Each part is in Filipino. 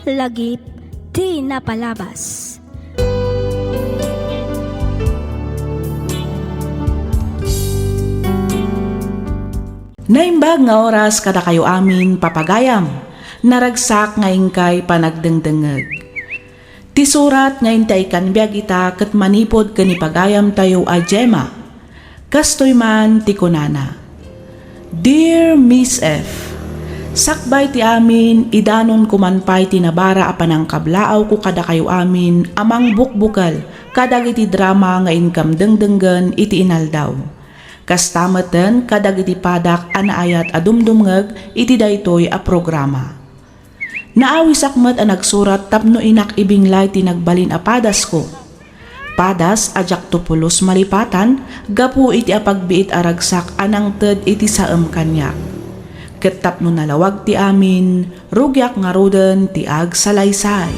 lagip ti napalabas. Naimbag nga oras kada kayo amin papagayam, naragsak nga ingkay panagdengdengeg. Ti surat nga intay kanbiag ita ket manipod ken ipagayam tayo a Gemma. Kastoy man ti kunana. Dear Miss F, sakbay ti amin idanon kumanpay ti nabara a panangkablaaw ko kada kayo amin amang bukbukal kadag iti drama nga inkam dengdenggen iti inaldaw. Kastameten kadag iti padak anaayat a dumdumngeg iti daytoy a programa. Naawisak met a nagsurat tapno inak ibinglay ti nagbalin a padas ko. Padas ajak tupulos malipatan gapu iti apagbiit a ragsak anang ted iti saem kanyak. Ket tapno nalawag ti amin rugyak nga roden ti ag salaysay.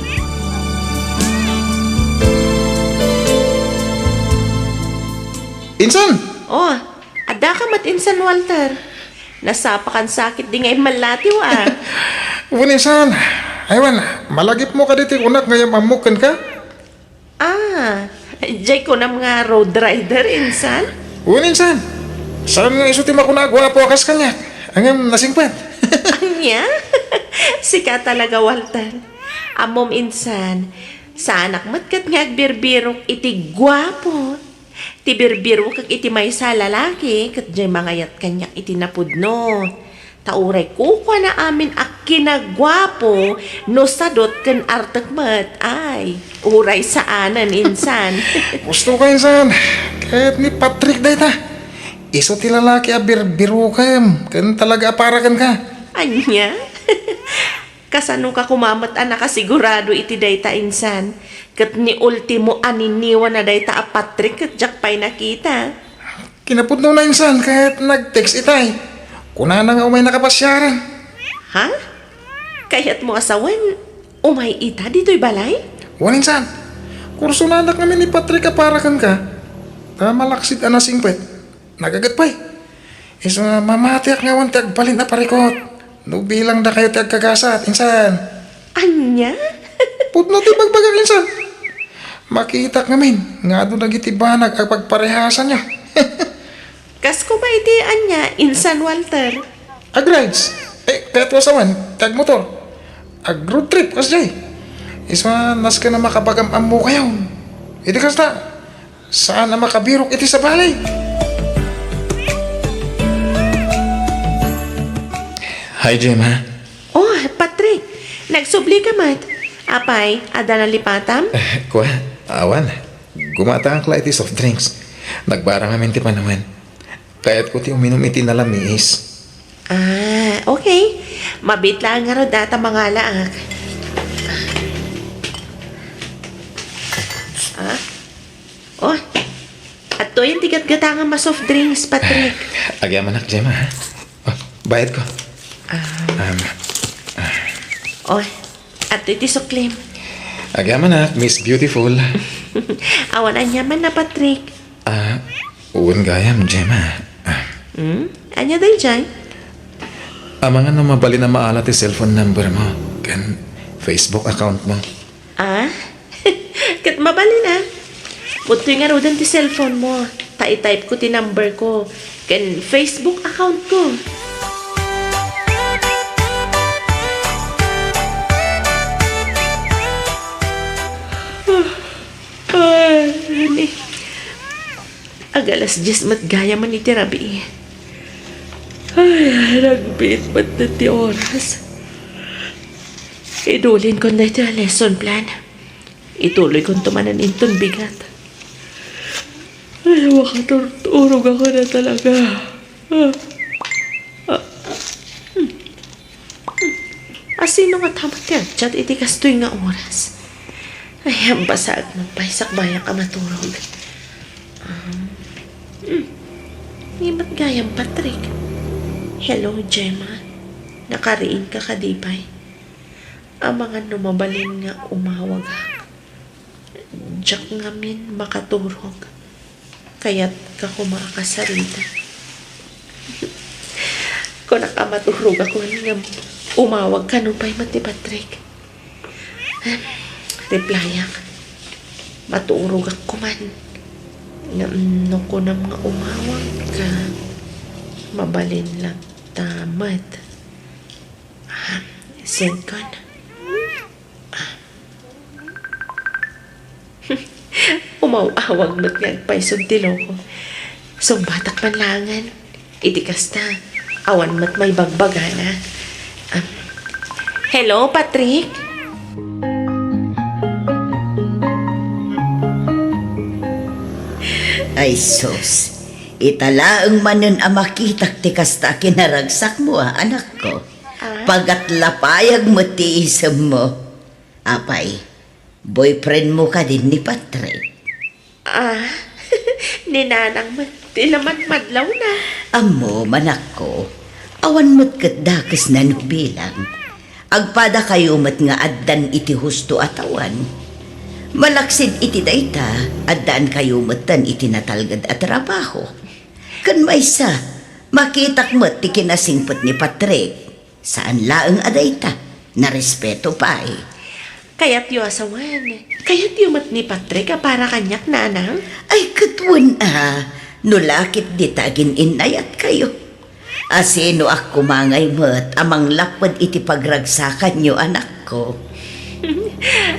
Insan! Oh, ada ka matinsan, Walter. Nasapakan sakit di ngayon malatiw ah. Uwan insan! Aywan, malagip mo ka diti unak ngayam amukan ka? Ah, jay ko na mga road rider, insan. Uwan insan! Saan nga isuti makunag wala po akas kanya? Angam nasingpan. Anya? Sika talaga, Walter. Amom, insan. Sa anak matkat nga agbirbirok iti gwapo. Ti birbiro kag iti may sa lalaki kat jay mangayat kanyak iti napudno. Tauray kukwa na amin ak kinagwapo no sadot ken artekmet ay uray saanan insan. Gusto ka insan! Kahit ni Patrick day ta. Iso ti lalaki a birbiro kam. Kan talaga aparakan ka. Anya? Kasano ka kumamat anak kasigurado iti dayta insan. Kat ni ultimo aniniwa na dayta a Patrick kat jak pa'y nakita. Kinapudno na insan kahit nag-text itay. Kuna na nga umay nakapasyaran. Ha? Kaya't mo asawan, umay ita dito'y balay? Uwan insan! Kurso na anak namin ni Patrick aparakan ka. Malaksit anasing pet. Nagagat pa'y. Iso mamatiak nga wan tagbalin na parikot. No bilang da kayo tagkagasat, insan. Anya? Pudno ti bagbagang insan. Makita ngamin, nga doon nagitibanag ang pagparehasan niya. Kas ko ba iti anya, insan Walter? Ag-rides. Kahit wasawan, tag-motor. Ag-road trip, kas jay. Isma, nas ka na makabagam mo kayo. Iti kas na, saan na makabirok iti sa balay? Hi, Gemma. Oh, Patrick, nagsubli ka mat. Apay, ada na lipatam? Kuha, awan. Gumata ang klay iti soft drinks. Nagbara ngamin ti panaman. Kaya't ko ti uminom iti nalamiis. Ah, okay. Mabit lang nga ro data mga laak. Ah? Oh, at to yung tigat-gata nga ma-soft drinks, Patrick. Agyaman nak, Gemma, ha? Oh, bayad ko. Oh, at to iti suklim. Agyaman nak, Miss Beautiful. Awan anyaman na, Patrick. Uwan gayam, Gemma. Anya day dyan? Amangan na mabali na maala ti cellphone number mo. Kan Facebook account mo. Ah? Kat mabali na. Puto nga ro ti cellphone mo. Tai-type ko ti number ko. Kan Facebook account ko. Ay, agalas 10 mat gaya man iti rabi. Ay, nagbit ba't na ti oras? Idulin ko na iti lesson plan. Ituloy kong tumanan inton bigat. Ay, makaturturog ako na talaga. Asino nga tamat yan? Chat iti kastoy nga oras. Ay, ang basag ng paisak bayan ka maturog. Imat gayang Patrick. Hello, Gemma. Nakariin ka kadipay. Ang mga numabalin nga umawag ha. Diyak ngamin makaturog. Kaya't ka kumakasarita. Kung nakamaturog ako nga umawag ka nung pa'y mati Patrick. Replyan. Maturog ako man. No ko na mga umawag ka. Mabalin lang tamat. Send ko na. Umawawag mo't ngagpay sugtilo ko. Sumbatak panlangan. Iti kasta. Awan mo't may bagbagana. Hello, Patrick? Ay sus, italaang manon ang makitak ti kasta kinaragsak mo anak ko. Pagatlapayag mo ti isam mo. Apay, boyfriend mo ka din ni Patrick. Ninanang di naman madlaw na. Amo, manak ko, awan mo't katdakas na nubilang. Agpada kayo mat nga addan iti husto atawan. Malaksid iti dayta, addaan kayo matan iti natalgad at trabaho. Kan maysa, makitak mo't ti kinasingpot ni Patrick. Saan laeng adayta, na respeto pa eh. Kaya't yu asawan. Kaya't yu mat ni Patrick para kanyak nanang. Ay katwan nulakit di tagin inayat kayo. Asino ak kumangay mo't amang lapad iti pagragsakan nyo anak ko.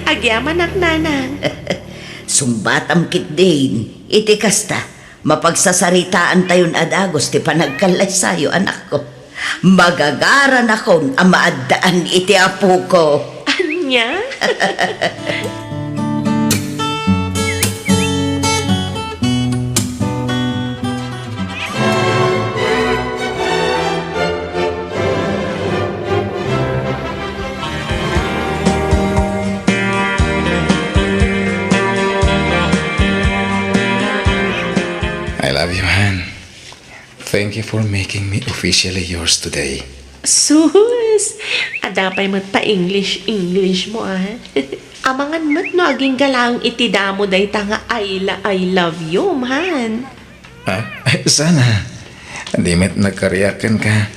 Agyaman ak nanang. Sumbatam kit din, iti kasta, mapagsasaritaan tayon adagos ti panagkalay sayo anak ko. Magagaran akong amaaddaan iti apo ko. Anya? I love you, Han. Thank you for making me officially yours today. Sus! Adapay mo't pa English mo Amangan mo't no aging galang iti damo day nga I love you, man. Sana. Di met nagkariyakan ka.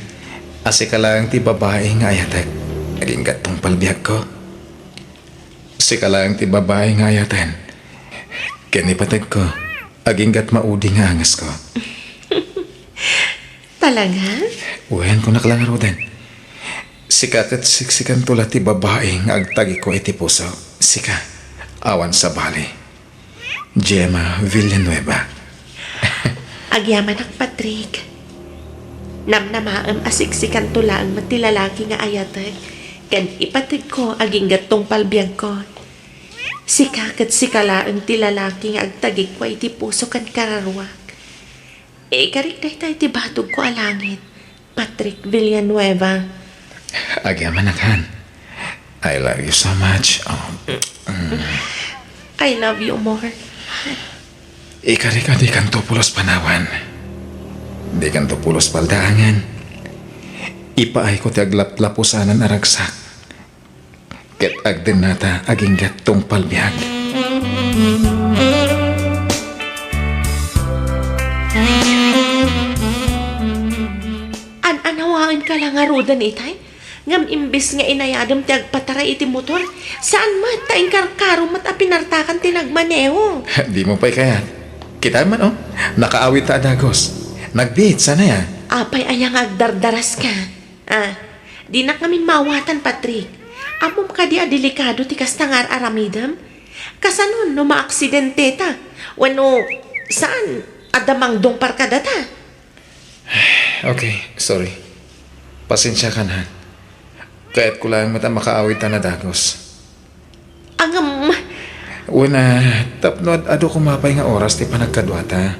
Asi ka lang ti babae nga ayatag. Naging gatong palbiyag ko. Si ka lang ti babae nga ayatan. Kanipatag ko. Aging gat maudi nga angas ko. Talaga? Uwan ko naklangaro din. Sikat at siksikan tula ti babae nga agtagi ko iti puso. Sika, awan sa bali. Gemma Villanueva. Agyaman ak Patrick. Namnamaam asiksikan tula ang matilalaki nga ayatag. Kan ipatig ko aging gatong palbiyag ko. Sika kat sikala ang tilalaki nga agtagig ko iti puso kan kararwag. Karik tayo ti batog ko alangit. Patrick Villanueva. Agyaman Han. I love you so much. I love you more. Ikarik di kanto pulos panawan. Di kanto pulos paldaangan. Ipaay ko ti aglaplapusanan aragsak. Ket agden nata aging gatong palbiyag. Anawaan ka lang arudan itay? Ngam imbes nga inayadam ti agpataray iti motor, saan mat taing karkaro mat apinartakan ti nagmaneho? Di mo pa'y kayat. Kita man nakaawit ta adagos. Nag-date sana ya. Apay ayang agdardaras ka. Di na kami mawatan, Patrick. Amom ka di delikado ti kastangar aramidam. Kasanon no maaksidente ta. Wano, saan adamang dong parkada ta? Okay, sorry. Pasensya ka na. Kaya't ko lang mata makaawit ta na dagos. Angam, Una, tapno ado kumapay nga oras ti panagkadwata.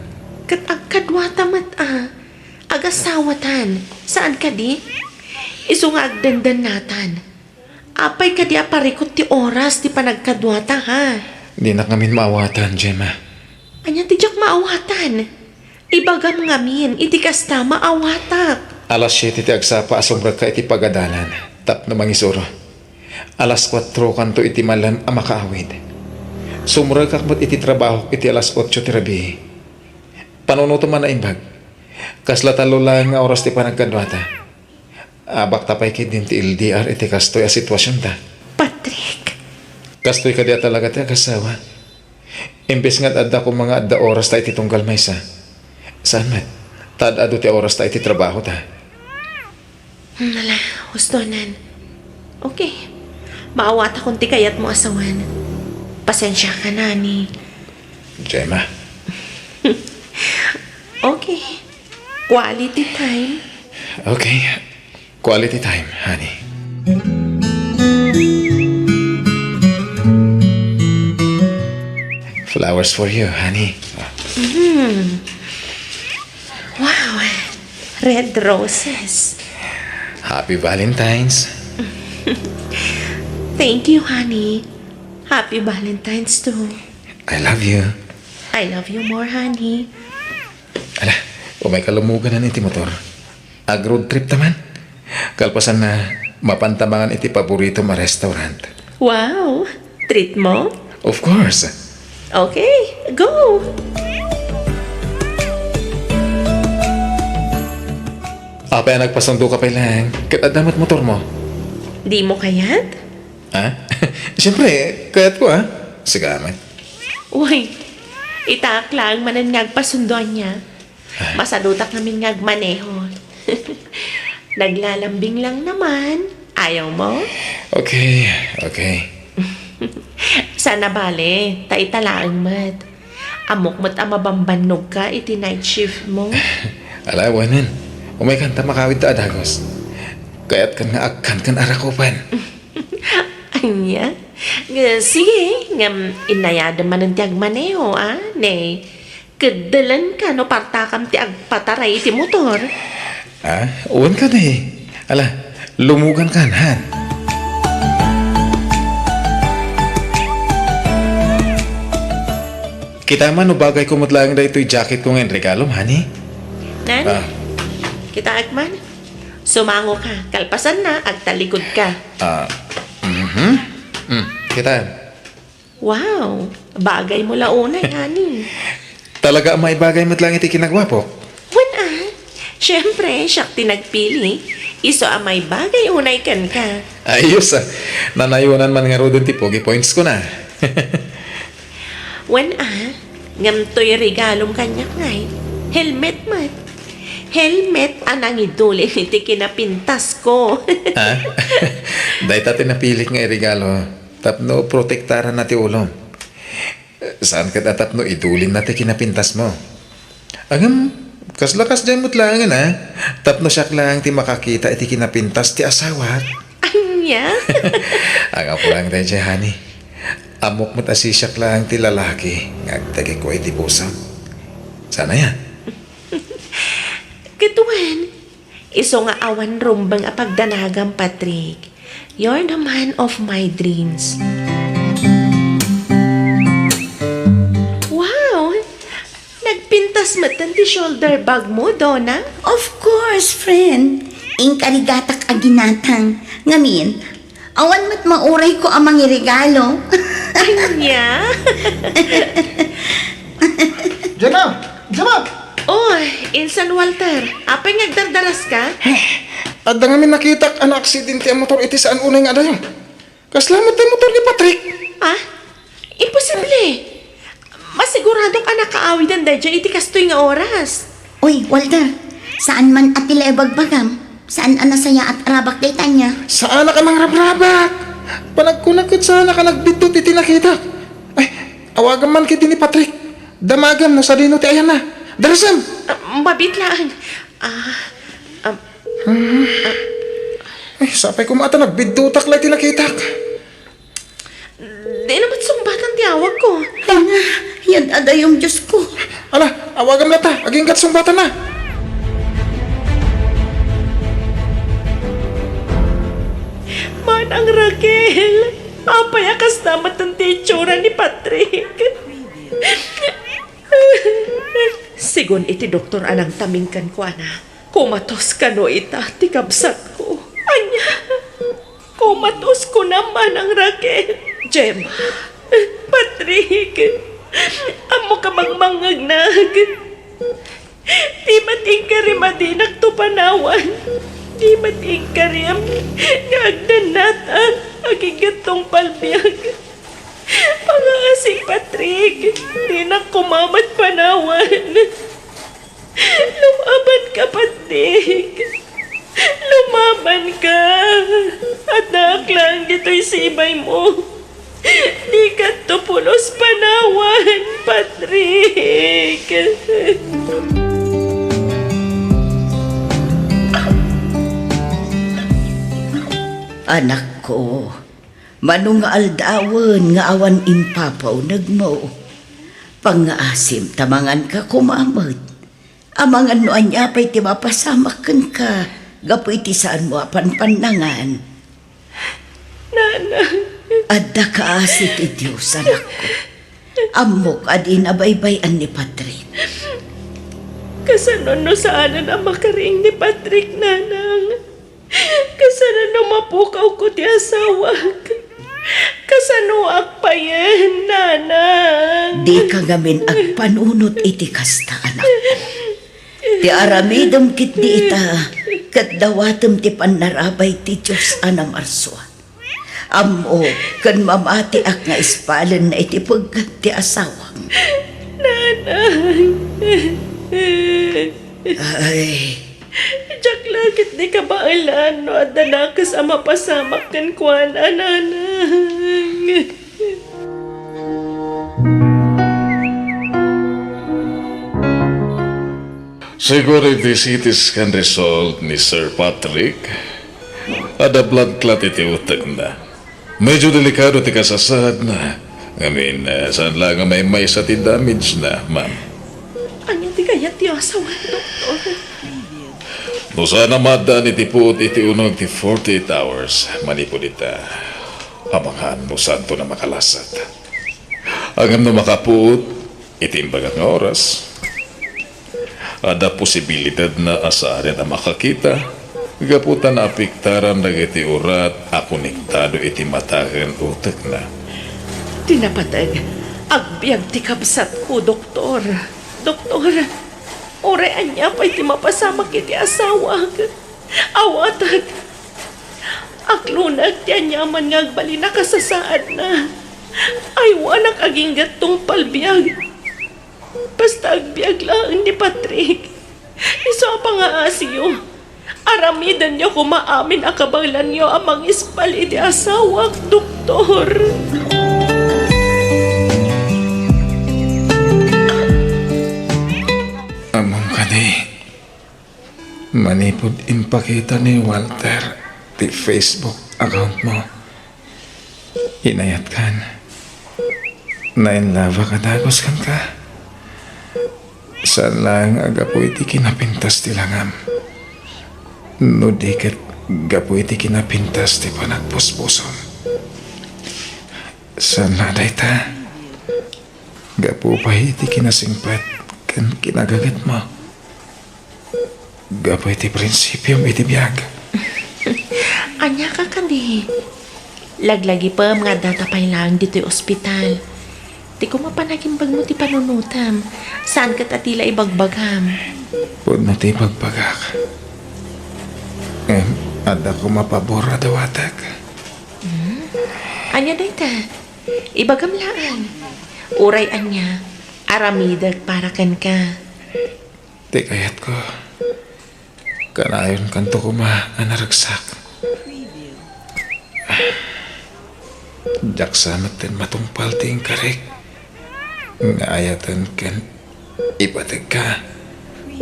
kat agkadwata mat agasawatan. Saan ka di? Iso nga agdandan natan. Apay ka di aparikot ti oras ti panagkadwata ha. Di na kami maawatan, Gemma. Anya ti jak maawatan. Ibagam ngamin, iti kasta maawatak. Alas 7 ti agsapa asombra ka iti pagadalan. Tap na mangisuro. Alas 4 kanto iti malan ang makaawid. Sumura kakmat iti trabaho iti alas 8 ti rabi. Panunuto man na imbag. Kasla talo lang nga oras ti panagkadwata. Abak tapay kit din ti LDR iti kastoy a sitwasyon ta. Patrick, Kastoy ka diya talaga ti agasawa. Imbes nga't adda ko mga adda oras ta iti tunggal may sa. Saan met? Tad ado ti oras ta iti trabaho ta. Nala, hustonan. Okay. Maawat akong ti kayat mo asawan. Pasensya ka na ni. Gemma, Okay. Quality time. okay. Quality time, honey. Flowers for you, honey. Wow. Red roses. Happy Valentine's. Thank you, honey. Happy Valentine's too. I love you. I love you more, honey. Ala, umay kalumugan na iti motor. Ag-road trip taman. Kalpasan na mapantamangan iti paborito ma restaurant. Wow. Treat mo? Of course. Okay, go. Apa nagpasundo ka pa lang. Katadamat motor mo. Di mo kayat? Ha? Siyempre, kayat ko ha. Sigamat. Uy, itaak lang manan ngagpasundoan niya. Masadutak namin ngagmaneho. Naglalambing lang naman. Ayaw mo? Okay, okay. Sana bale, taitalaang mat. Amok mat amabambanog ka iti night shift mo. Alawanan. Umay kanta makawid ta adagos. Kayat kan nga akkan kan arakopan. Anya? Sige, ngam inayada man ang tiag maneho, ne. Kadalan ka no partakam ti agpataray iti motor. Uwan ka na eh. Ala, lumugan ka han. Kita man no bagay ko mutlang da ito'y jacket ko ngayon regalo, honey. Nan? Ah. Kita agman? Sumango ka, kalpasan na, agtalikod ka. Kita. Wow, bagay mo launay, honey. Talaga may bagay mutlang iti kinagwapo. Siyempre, siyak tinagpili. Iso amay bagay unay kan ka. Ayos nanayunan man nga rodon ti pogi points ko na. Ngam to'y regalom kanya ngay. Helmet mat. Helmet anang idulin iti kinapintas ko. Dahil tatin napilit nga regalo. Tapno protektaran na ti ulong. Saan ka tapno idulin na ti kinapintas mo? Agam, kaslakas dyan mo't lang Tapno siyak lang ti makakita iti kinapintas ti asawa. Anya? Aga po lang tayo dyan, honey. Amok mo't asisyak lang ti lalaki. Ngagtagi ko iti puso. Sana yan. Katuan, iso nga awan rumbang apagdanagang Patrick. You're the man of my dreams. Wow! Nagpintas matan ti shoulder bag mo, Donna? Of course, friend. Ingkarigatak aginatang. Ngamin, awan mat mauray ko amang irigalo. Anya? Gemma! Gemma! Oy, Insan Walter, apay ngagdardaras ka? At da nga min nakita ang aksidente ang motor iti saan unay nga dayo. Kaslamat ang motor ni Patrick. Imposible. Masigurado ka nakaawidan dahil dyan iti kastoy nga oras. Uy, Walter, saan man at bagbagam? Saan anasaya at arabak day tanya? Saan ka mang rabrabak? Panagkunakot sana ka nagbitut iti nakita. Ay, awagan man kiti ni Patrick. Damagam no sa dino ti ayan na. Darasam! Mabitlaan. Ay, sapay kumata nagbidutak lang tinakitak. Di naman sumbatan ti awag ko. Tanga, yan ada yung Diyos ko. Ala, awagam na ta. Aging katsumbatan na. Manang Raquel, apay akas namat ang titsura ni Patrick. Sigon iti doktor anang tamingkan ko, ana. Kumatos ka no ita, tikabsat ko. Anya, kumatos ko naman ang Raquel. Gemma, Patrick, amo ka bang mangagnag? Di mating ka rin madinak to panawan. Di mating ka rin ngagdanat ang agigatong palbiag. Pangasing Patrick, di na kumamat panawan. Lumaban ka, Patrick. Lumaban ka. Anak lang dito'y sibay mo. Di ka tupulos panawan, Patrick. Anak ko, manong nga aldawan nga awan impapaw nagmo. Pangaasim tamangan ka kumamad. Amangan no anya pa'y ti mapasamakan ka. Gapoy ti saan mo apan panlangan. Nana. Adda ka asit ti Diyos, anak ko. Amok adin abaybayan ni Patrick. Kasano no saanan ang makaring ni Patrick, Nanang? Kasano no mapukaw ko ti asawag? Kasano akpayen, Nanang? Di ka gamin agpanunot iti kasta, anak ko. Ti aramidom kit di ita, kat dawatem ti panarabay ti Diyos anam arswa. Amo, kan mamati ak nga ispalan na iti pagkat ti asawang. Nanang. Ay, Diyak langit di ka ba alam no at danakas ang mapasamak kan kuan, Nanang. Siguro the CT scan result ni Sir Patrick ada blood clot iti utak na. Medyo delikado ti kasasad na. Saan lang nga may sa ti damage na, ma'am. Anya di kaya ti asawa, doktor? No sana madaan iti puot iti unog ti 48 hours. Manipod ita. Hamangan no santo na makalasat. Agam no makapuot, itimbagat nga oras. Ada posibilidad na asahan na makakita. Gaputan na apiktaran na iti urat a konektado iti matagan utak na. Tinapatag, agbyag ti kabsat ko, doktor. Doktor, orean niya pa'y ti mapasamak iti asawag. Awatag. Aklunag ti anyaman nga agbali na kasasaad na. Ay wanak aging gatong palbiyag. Basta agbyag lang ni Patrick. Iso pa nga asiyo. Aramidan niyo kumaamin akabalan niyo amang ispal iti asawag, doktor. Among ka ni. Manipod impakita ni Walter ti Facebook account mo. Inayat kan. Nainlava ka dagos kan ka. Saan lang agapoy ti kinapintas ti langam. No di kat gapoy ti kinapintas ti panagpuspuson. Saan na day ta? Gapo pa iti kinasingpat kan kinagagat mo. Gapoy ti prinsipyo iti biyag. Anya ka kani. Laglagi pa mga datapay lang dito'y ospital. Di ko mapanagimbag mo ti panunutam. Saan ka tatila ibagbagam? Pud na ti pagbagak. Ada ko mapabora dawatag. Anya dayta? Ibagam laan. Uray anya. Aramidag para kan ka. Ti kayat ko. Kanayon kanto ko anaragsak. Jaksamat din matungpal ting karik. Nga ayatan kan ibatag ka.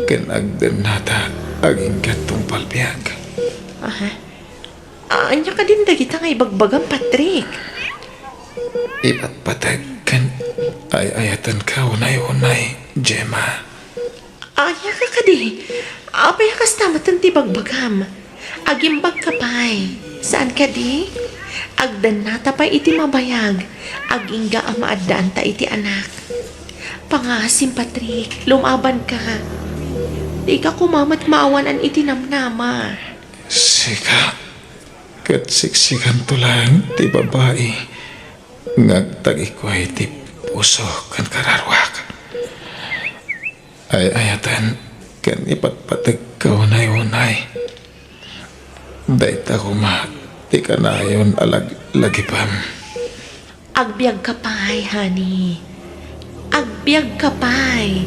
Kan agdan nata aging katungpal biyag. Aha. Anya ka din dagita nga ibagbagam, Patrick. Ipatpatag kan ay ayatan ka unay-unay, Gemma. Anya ka kadi. Apay kas tamatan ti bagbagam. Agimbag ka pa'y. Saan ka di? Agdan nata pa iti mabayag. Agingga ang maadaan ta iti anak. Pangasim, Patrick. Lumaban ka. Di ka kumamat maawanan iti namnama. Sika, kat siksikan to lang ti babae. Ngagtagi ko ay ti puso kan kararwak. Ay ayatan kan ipatpatag ka unay-unay. Dahita ko ma, ti kanayon lagipam. Agbyag kapay, honey. Agbyag kapay.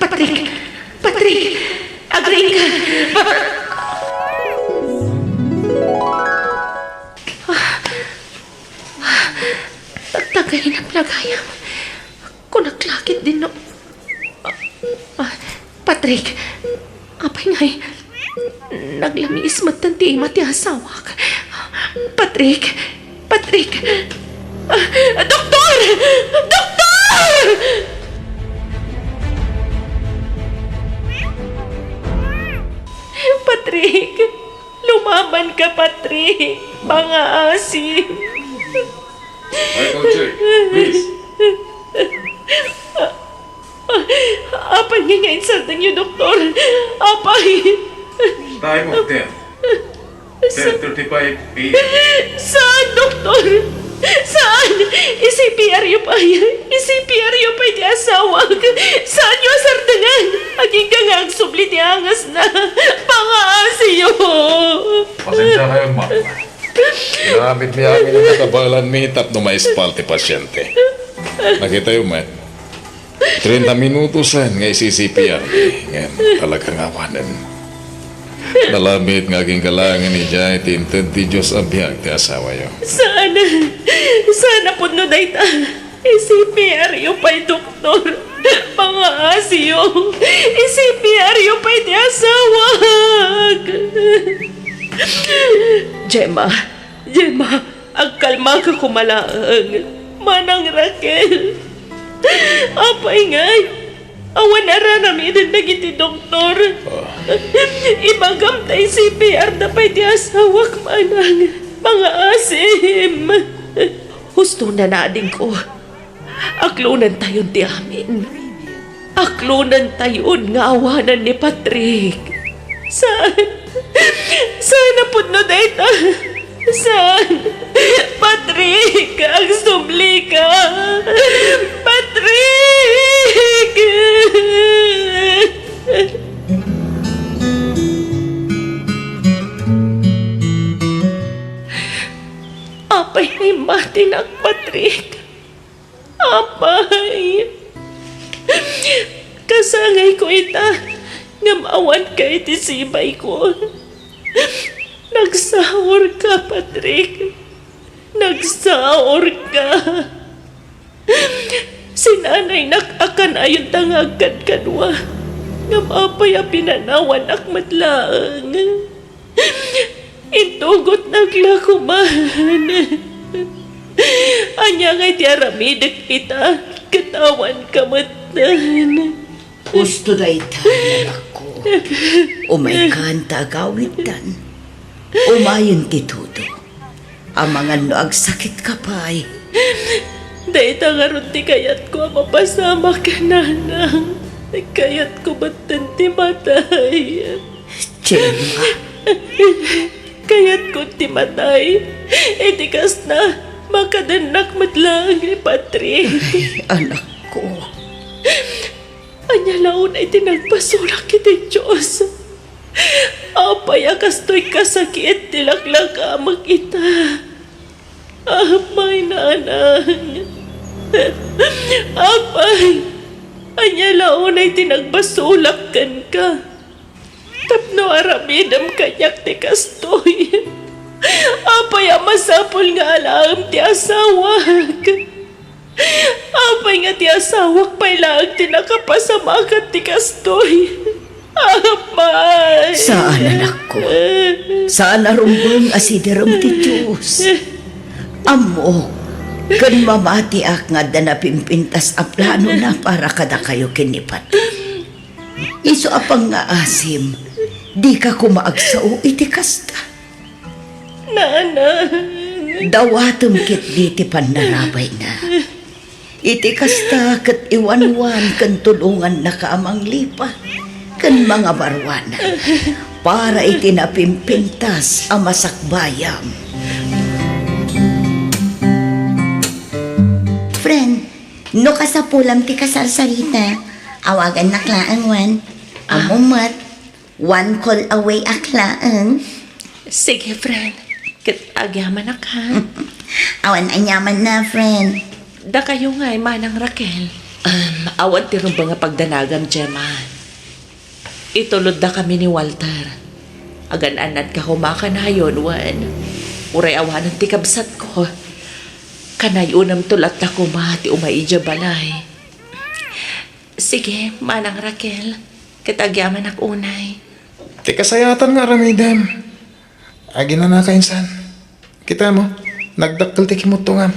Patrick! Patrick! Agring ka! Tagay na plagayam. Kunaklakit din no. Patrick! Apay ngay. Naglamiis matanti mati asawak. Patrick! Patrick! Doktor! Doktor! Patrick! Lumaban ka, Patrick! Mga asim! Michael J., please. Apay nga nga insultan niyo, doktor! Apay! Time of death. 10:35 p.m. Saan, doktor? Saan? I-CPR yun pa yan. I-CPR yun pa yung asawag. Saan yung asardangan? Aging ka nga ang subli ni Angas na. Pangaasi yun. Pasensya kayo, ma'am. Ginamit niya amin ang nakabalan mitap no may espalti pasyente. Nakita yung mat. 30 minutusan nga CCPR. Ngayon, talagang awanan. Nalamit nga aking kalangan ni Jai tinted ti Diyos ang biyag ti asawa yo. Sana po no dayta. I-CPR yun pa yung doktor. Pangaasi yun. I-CPR yun pa yung asawag. Gemma, agkalma ka kumalaang. Manang Raquel. Apay ngay, awan araramidan na giti doktor. Ibagam tayo CPR na pa'y di asawak manang. Mga asim. Husto na nading ko. Aklunan tayon ti amin. Aklunan tayon nga awanan ni Patrick. Saan po no dayta? Saan? Patrick, ang subli ka! Patrick! Apay ay matinak, Patrick. Apay. Kasangay ko ita. Ngamawan ka iti sibay ko. Nagsaor ka, Patrick. Nagsaor ka. Sinanay nakakan ayon tangagad kadwa. Ngamapay a pinanawan akmadlaang. Intugot naglakuman. Anya ngay tiaramidak kita. Katawan kamatan. Gusto da itahan ako. Umay kanta gawitan. Umayon ti todo. Ang mga noag sakit ka pa'y. Dahil tangarun ti kayat ko ang mapasama ka, nanang. Kayat ko ba't ti matay? Gemma, Kayat ko ti matay. Itikas na, makadanak matlang ni Patrick. anak ko. Anya laon ay tinagpasulak kiti Diyos. Apay akastoy kasakit tilaklang ka makita. Apay nanang. Apay. Anya laon ay tinagpasulak kan ka. Tapno aramidam kanyak ti kastoy. Apay masapol nga alam ti asawag. Apay nga ti asawag pa'y laang ti nakapasamakat ti kastoy. Apay! Saan anak ko? Saan arumbang asidaram ti Diyos? Amo, kan mamati ak nga da napimpintas a plano na para kada kayo kinipat. Iso apang nga asim, di ka kumaagsao iti kasta. Nanang! Dawatom kit di ti panarabay na. Iti kasta kat iwanwan kan tulungan na kaamang lipa kan mga barwana para iti napimpintas ang masakbayam. Friend, no kasapulam ti kasarsarita, awagan na klaang wan. Amumat, one call away aklaan. Sige, friend. Kat agyaman na ka. Awan ay yaman na, friend. Da kayo nga, manang Raquel. Awan tirong ba nga pagdanagam, Gemma? Itulod da kami ni Walter. Agan-anad ka kumakanayon, Wan. Uray awanan ti kabsat ko. Kanay unam tulat na kumati umaidya balay. Sige, manang Raquel. Katagyaman ak unay. Ti kasayatan nga ramidem. Agi na nakainsan. Kita mo, nagdakkel ti kimutungam.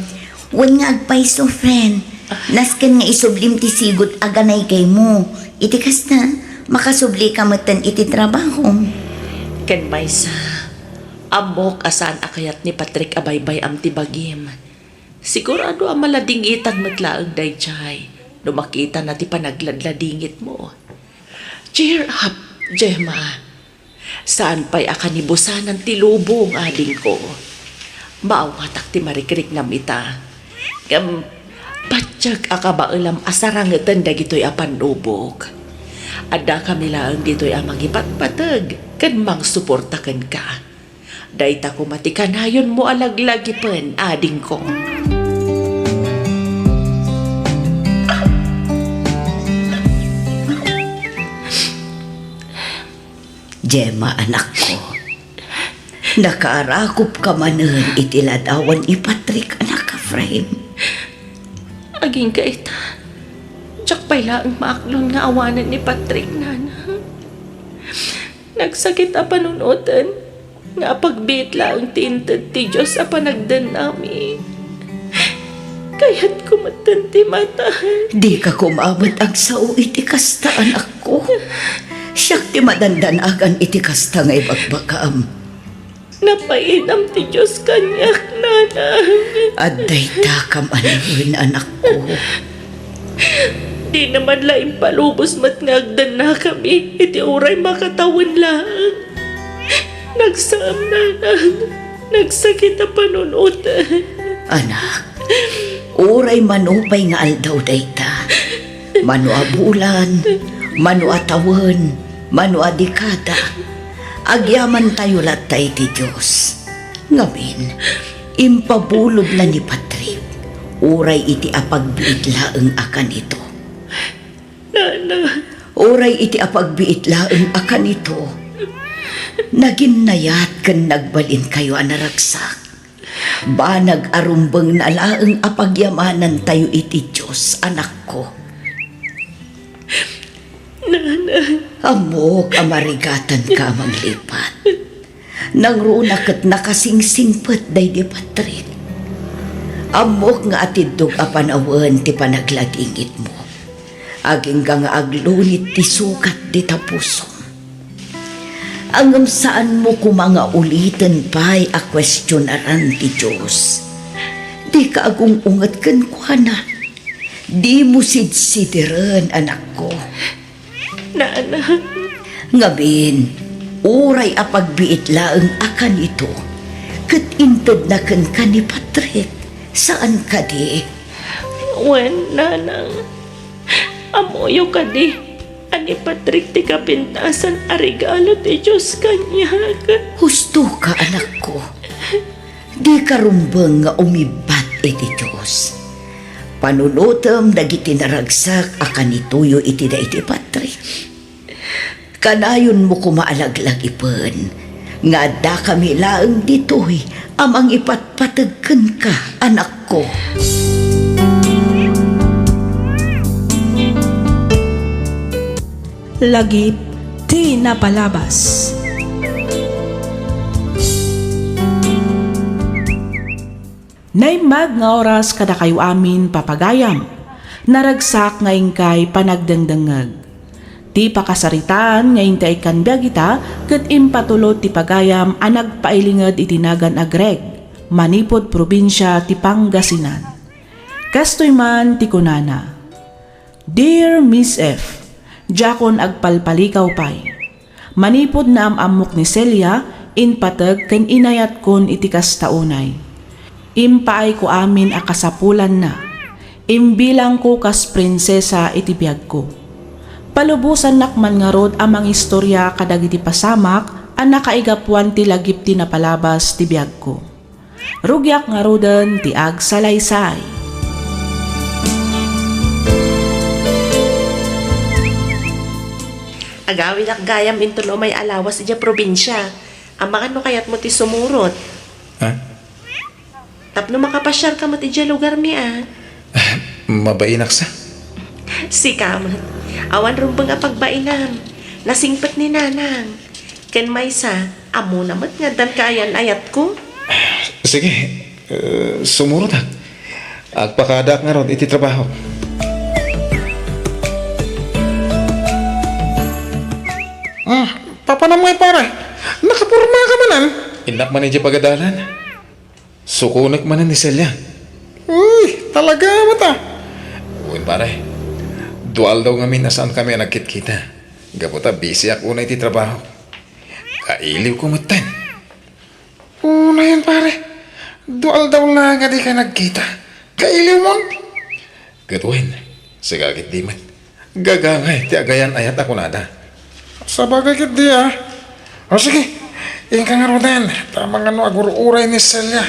Wan nga agpaiso, friend. Nasken nga isublim ti sigot aganay kay mo. Iti kasta, makasubli ka matan iti trabaho. Ken maysa. Amok asan akayat ni Patrick abaybay am ti bagim. Sigurado ang maladingitan matlaag dayjay. No makita na ti panagladladingit mo. Cheer up, Gemma. Saan pa'y akanibusan ng tilubong ading ko? Maawatak ti marikrik na mita. Patsyag akabailam asarangatan dagito'y apanubog. Ada kami lang dito'y amang ipatpatag kan mang suportakan ka. Dahita kumatikanayon mo alaglagipan ading ko. Gemma, anak ko. Nakaarakop ka manan itiladawan ni Patrick, anak ka, frame. Aging kaita. Tsak pala ang maaklon nga awanan ni Patrick, nana. Nagsakit a panunutan. Nga pagbit lang tintad ti Diyos a panagdan nami. Kaya't kumatan ti mata. Di ka kumamot ang sao iti kasta, anak ko. Siyak ti madandanagan iti kasta ngay bagbakam. Napainam ti Diyos kanyak, nana. Aday takam anawin, anak ko. Di naman laing palubos mat ngagdan na kami. Iti uray makatawan lang. Nagsaam, nana. Nagsakit a panunutan. Anak, uray manupay nga aldaw dayta. Mano a bulan, mano a tawen, mano a dekada. Agyaman tayo latay ti Diyos. Ngamin, impabulod na ni Patrick. Uray iti apagbiit laeng akan ito. Nana. Uray iti apagbiit laeng akan ito. Naginnayat kan nagbalin kayo anaragsak. Banag arumbeng na laeng apagyamanan tayo iti Diyos, anak ko. Nana. Amok amarigatan ka maglipat. Nang runakat nakasingsingpet day di Patrick. Amok nga atidog apanawan ti panagladingit mo. Aging nga aglunit ti sukat di tapusom. Angam saan mo kumanga ulitin pa'y a questionaran ti Diyos. Di ka agong ungat kan kuana. Di mo sidsidiran, anak ko. Nana. Ngamin, uray apagbiit laeng akan ito. Kat intod na kan ka ni Patrick. Saan ka di? Wen, nanang. Amoyo ka di. Ani Patrick ti kapintasan a regalo ti Diyos kanyag. Husto ka, anak ko. Di ka rumbeng nga umibat iti Diyos. Panunutam dagiti naragsak akan ituyo iti da iti Patrick. Kanayon mo kumaalaglag ipen. Nga da kami laeng ditoy amang ipatpatagken ka, anak ko. Lagip ti napalabas. Naimag nga oras kada kayo amin papagayam. Naragsak nga ingkay panagdangdangag. Ti pakasaritaan nga intay kan biagita ket impatulod ti pagayam a nagpailinged itinagan a Greg, manipod probinsya ti Pangasinan. Kastoy man ti kunana. Dear Miss F, Jakon agpalpalikaw pay. Manipod na amok ni Celia, inpatag ken inayat kon iti kastaunay. Impaay ko amin a kasapulan na. Imbilang ko kas prinsesa iti biag ko. Palubusan nakman nga rod amang istorya kadagiti pasamak ang nakaigapwan ti lagip ti napalabas ti biyag ko. Rugyak nga roden ti ag salaysay. Agawin ak gayam intulo may alawas ija probinsya. Ang mga no kayat mo ti sumurot. Ha? Tapno makapasyar ka mo ti ija lugar mi Mabainak sa. Si kamat. Awan rumbang apagbainam. Nasingpat ni nanang. Ken maysa, amo namat nga dan kayan ayat ko. Sige, sumurot ha. Agpakadak nga ron iti trabaho. Papanamay pare. Nakapurma ka manan. Inak man iti pagadalan. Sukunak manan ni Celia. Uy, talaga mata. Uy pare. Dual daw ngamin nasaan kami nagkit-kita. Gaputa busy ako na iti trabaho. Kailiw ko matan. Una yan pare. Dual daw na nga di ka nagkita. Kailiw mon. Gatuin. Sigagit di man. Gagangay ti agayan ayat ako nada. Sabagay kit di O sige. Iyong nga rodan. Tamang ano agur-uray ni Celia.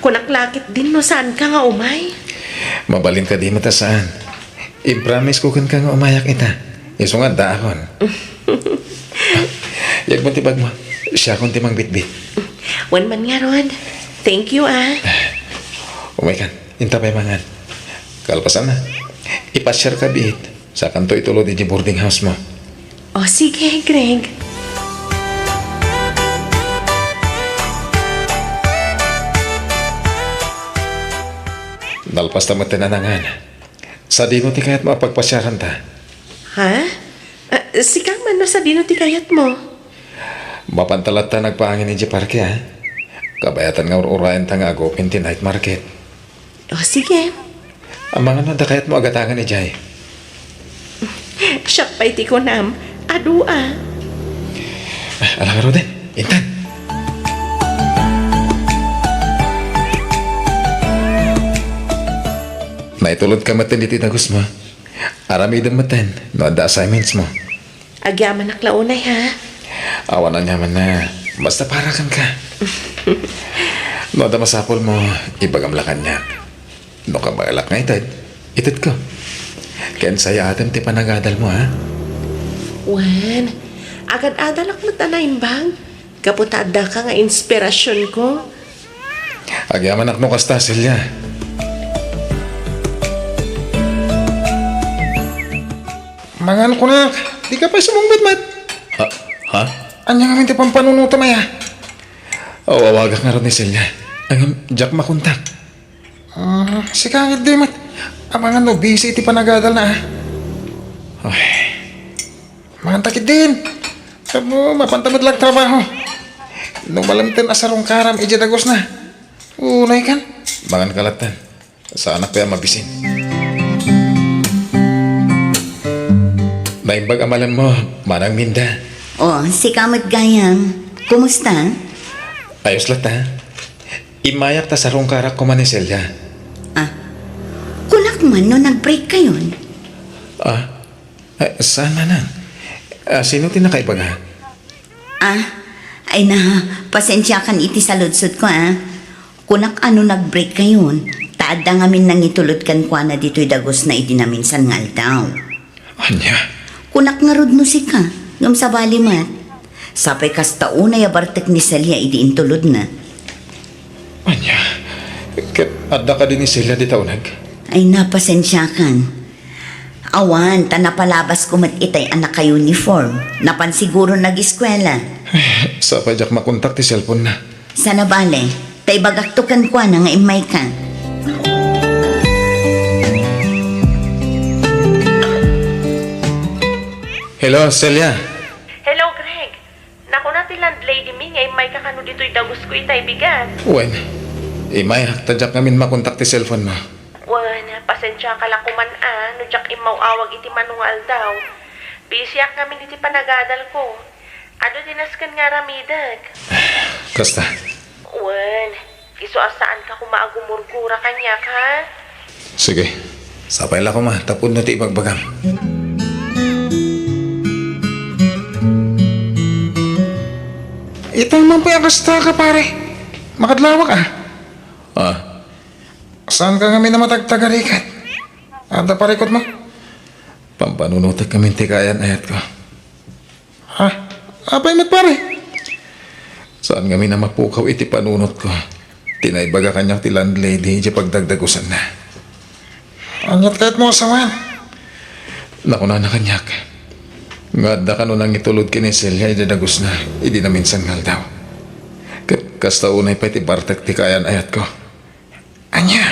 Kunaklakit din no saan ka nga umay. Mabalin ka di matasaan. I-promise ko kan ka nga umayak ita. Iso nga daakon. Yag mo tibag mo. Siya kong timang bitbit. Wan man nga ron. Thank you Umay kan. Intapay mangan. Kalpasan na. Ipasyar ka bit. Sa kanto itulod iti boarding house mo. O sige, Greg. Nalpas tamat tinanangan. Sa dino ti kayat mo pagpasyaran ta. Ha? Si kang man no sa dino ti kayat mo. Mapantalat ta nagpaangin iti parke ha. Kabayatan nga urayan ta nga agopin ti night market. O sige. Ang mga nanda kayat mo agatangan ni Jai. Siya pa iti ko nam. Adua. Alang nga Roden. Intan. Naitulod ka matan dito tagus mo. Aramidang matan. No ada assignments mo. Agyaman naklaunay ha. Awan na nyaman na. Basta para kan ka. No ada masapol mo. Ibagamlakan niya. No ka magalak nga itad ko. Ken saya atam ti panagadal mo ha. Wan. Agad-adalak mo tanaimbang. Kaputada ka nga inspirasyon ko. Agyaman ak no kasta Celia. Mangan ko na. Di ka pa sumumbit, Mat. Ha? Anya nga minti pampanunuta maya. Awawagak nga ron ni Celia. Ang Jack makuntak. Sikangit di, Mat. Amangan no, busy iti panagadal na. Ay. Mangan takit din. Sabo, mapantamad lang trabaho. Nung malamtin asarong karam, ijadagos na. Unay kan. Mangan kalatan. Sa anak kaya mabisin. Naimbag amalan mo, manang minda. Si Kamat Gayam. Kumusta? Ayos lang ta. Imayak ta sarong karak ko man ni Celia. Kunak man no nag-break kayon. Saan manang? Sino tinakaibaga? Ay na, pasensya kan iti sa ludsod ko Kunak ano nag-break kayon. Taada ngamin nang itulot kan kwa na dito'y dagos na idinaminsan nga aldaw. Anya? Kunak nga rod musika, ngam sa balimat. Sapay kasta unay abartek ni Celia idiintulod na. Anya? Kat adda ka din ni Celia di taunag? Ay napasensya kan. Awan, tanapalabas ko mat itay anak ka uniform. Napansiguro nag-eskwela. Sa pajak makontak ti cellphone na. Sana bale, tay bagaktukan kwa na nga imay ka. Hello, Celia. Hello, Greg. Naku na ti landlady mi ngay may kakano dito'y dagos ko itay bigat. Wen, imay, tadyak namin makontak ti cellphone mo. Wan, pasensya ka lang kuman no jak imaw awag iti manual daw. Busy ak namin iti panagadal ko. Ado dinaskan nga ramidag. Kasta? Wan, iso asaan ka kumaagumurgura kanyak ha? Sige. Sapay lang ko ma, tapon na ti ibagbagam. Ito naman pa yung kasta ka, pare. Makadlawak ah. Ah, Saan ka kami na matagtagarikat? Anda parikot mo? pampanunutag kami tikayan ayat ko. Ha? Apay mat pare? Saan kami na mapukaw iti panunot ko. Tinaybaga kanyang ti landlady di pagdagdagusan na. Anyat kahit mo asawan. Nakuna na kanyak. Nga da ka nang itulod kiniselya idadagos na. Idi na minsan ngal daw. Kasta unay pa iti bartak tikayan ayat ko. Anya?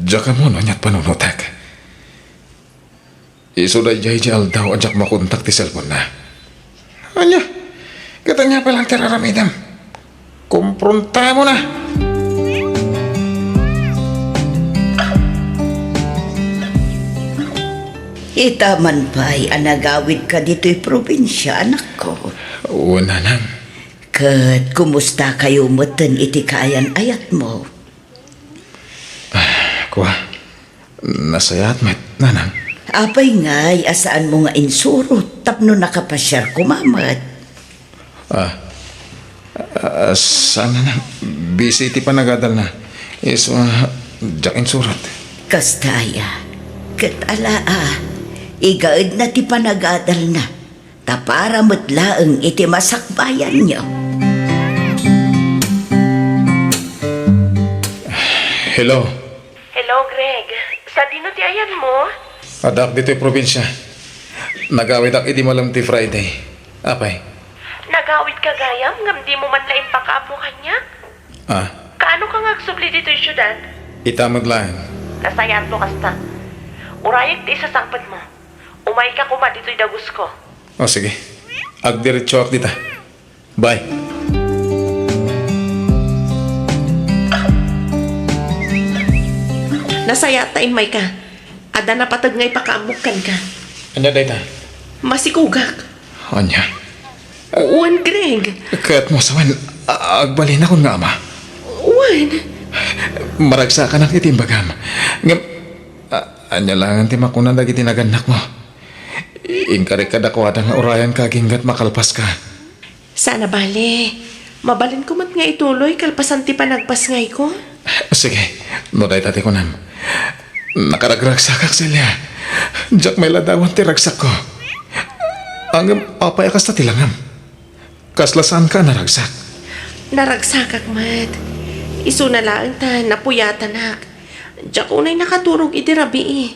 Diya ka mo no nyat panunutag. Iso da jay jay daw ajak makontak ti cellphone na. Anya? Katanya pa lang tiraramidam. Kumpronta mo na. Itaman pa'y anagawid ka dito'y probinsya, anak ko. Una nang. Kat kumusta kayo matan iti kayan ayat mo? Kuha. Nasayat met nanang. Apay nga'y asaan mo nga insurot tapno nakapasyar kumamat. Sana nang. Busy iti panagadal na. Iso jakin surat. Kastaya, kat igaad na ti panagadal na, tapara mutlaang iti masakbayan nyo. Hello. Hello, Greg. Sa dino ti ayan mo? Adak dito'y probinsya. Nagawid ak iti malam ti Friday. Apay. Nagawid ka gayam, ngam di mo man lain pakaamo kanya? Kaano ka ngagsubli dito yung syudad? Itamad lang. Nasayat mo kasta. Urayag ti isasangpad mo. Umay ka kuma dito'y dagus ko. O sige. Agdiretso ak dita. Bye. Nasayat ta imay ka. Ada na patag ngay pakaamukan ka. Anya dayta? Masikugak. Anya. Uwan, Greg. Kat mo sawan. Agbalin akong nga ama. Uwan. Maragsa ka ng itimbagam. Ngam. Anya lang ang timakunan dagi tinaganak mo. Ingkari ka dako nga urayan kaginggat makalpas ka. Sana bale. Mabalin ko mat nga ituloy kalpasan ti panagpas ngay ko. Sige. No day tati ko nam. Nakaragragsak ak silya. Diyak may ladawan ti ragsak ko. Ang apay akas na tilangam. Kaslasan ka naragsak. Naragsak mat. Iso na lang ta napuyatan hak. Diyak unay nakaturog iti rabi eh.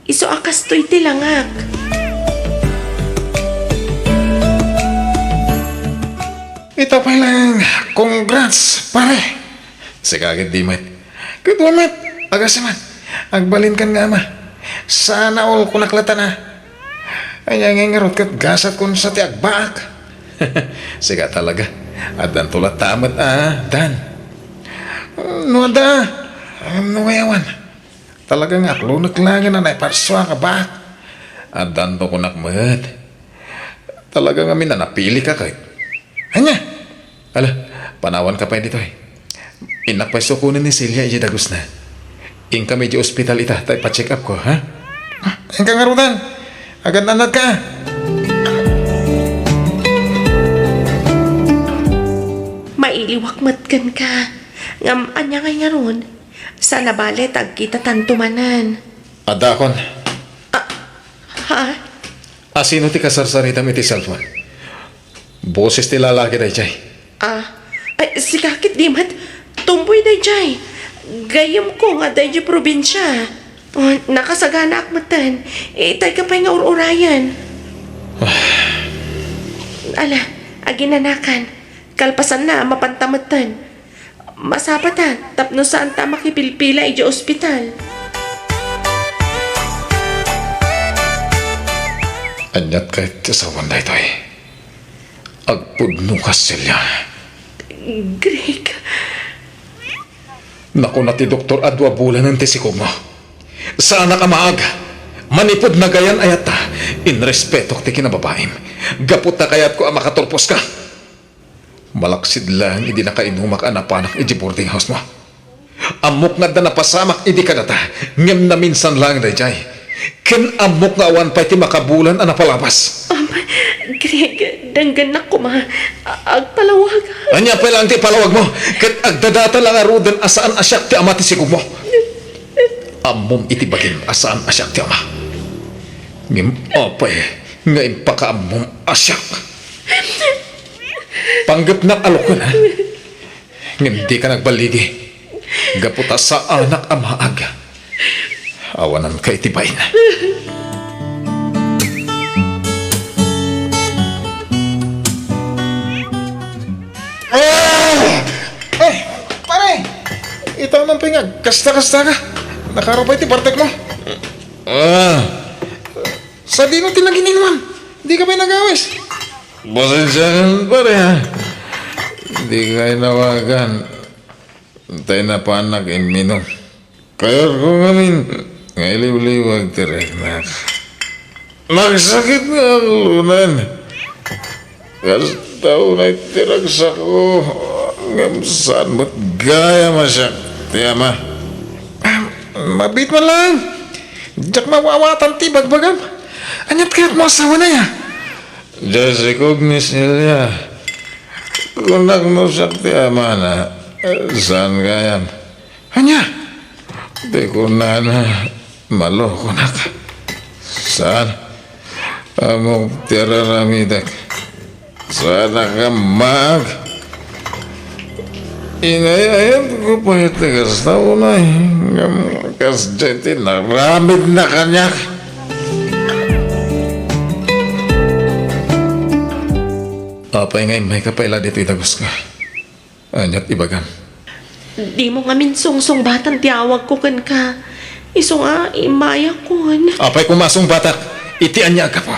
Iso akas to'y tilangak. Ito pa lang. Congrats, pare. Sigagit di met. Kedua met. Agasiman. Agbalin kan nga ama. Sana all kunaklatan na. Ay ngarot kat gasat kun sa ti agbaak. Siga talaga. At dan tulat tamat Dan. No ada. No yawan. Talagang aklunag lang na naiparswa ka ba? At dan to kunak met. Talaga nga na napili ka kahit. Anya? Ala, panawan ka pa dito eh. Inakpay sukunin ni Celia iji dagus na. Ing kami di ospital ita, tayo pa-check up ko, ha? Ang kangarutan. Agad nanad ka. Mailiwak matkan ka. Ngam anya ngay nga ron. Sana bale tag kita tantumanan. Adakon, Ha? asino ti kasarsarita mi ti cellphone? Boses ti lalaki day jay. Ay, si kakit di mat. Tumboy day jay. Gayam ko nga day jay probinsya. Oh, nakasagana akmatan. Tay ka pa nga ururayan. Ala, aginanakan. Kalpasan na, mapantamatan. Masapatan, tapno saan ta makipilpila iji ospital. Anyat kahit sa wanday to eh. Agpudno ka Celia. Greg, Naku na ti Doktor adwa bulan ng tisikog mo. Sana ka maaga. Manipod na gayan ayat ta. In respeto ti kinababaim. Gapot na kayat ko ang makaturpos ka. Malaksid lang hindi nakainumak anapanak iji boarding house mo. Amok nga da napasamak idi ka data. Ngem na minsan lang dayjay. Ken amok nga awan pa ti makabulan anapalabas. Greg, danggan na ko agpalawag. Anya pa lang ti palawag mo. Kat agdadata lang arudan asaan asyak ti ama ti sigug mo. Amom iti bagin asaan asyak ti ama. Ngim apay nga impaka amom asyak. Panggap na alok ko na. Ngim di ka nagbaligi. Gaputa sa anak amaag. Awanan ka itibayin. Eh, pare! Ito naman pingag. Kasta-kasta ka. Nakarapay ti partek mo. Sa di mo tilaginin man. Di ka ba nag-awis? Pasensya ka pare ha. Hindi kayo nawagan. Tayo na panak iminom. Kaya ko ngamin. Ngailiw-liwag tirek na. Nagsakit nga ako unan. Kastaw na itirag sa ko. Saan mo't gaya masyak. Tiyama. Mabit mo lang. Diyak mawawatan ti bagbagam. Anyat kaya't mo asawa na ya. Diyos ikognis niya. Kung nagnusak tiyama na. Saan kaya? Anya? Di ko na maloko na ka. Saan? Among tiraramidak. Saan ka mag? Inayayan ko pa itigas na unay. Kas jeti naramid na kanyak. Apay ngay may kapaila dito itagos ka. Anyat ibagam. Di mo nga minsungsong batang tiyawag ko kan ka. Iso nga, imaya ko. Apay kumasong batak. Itian niya ka po.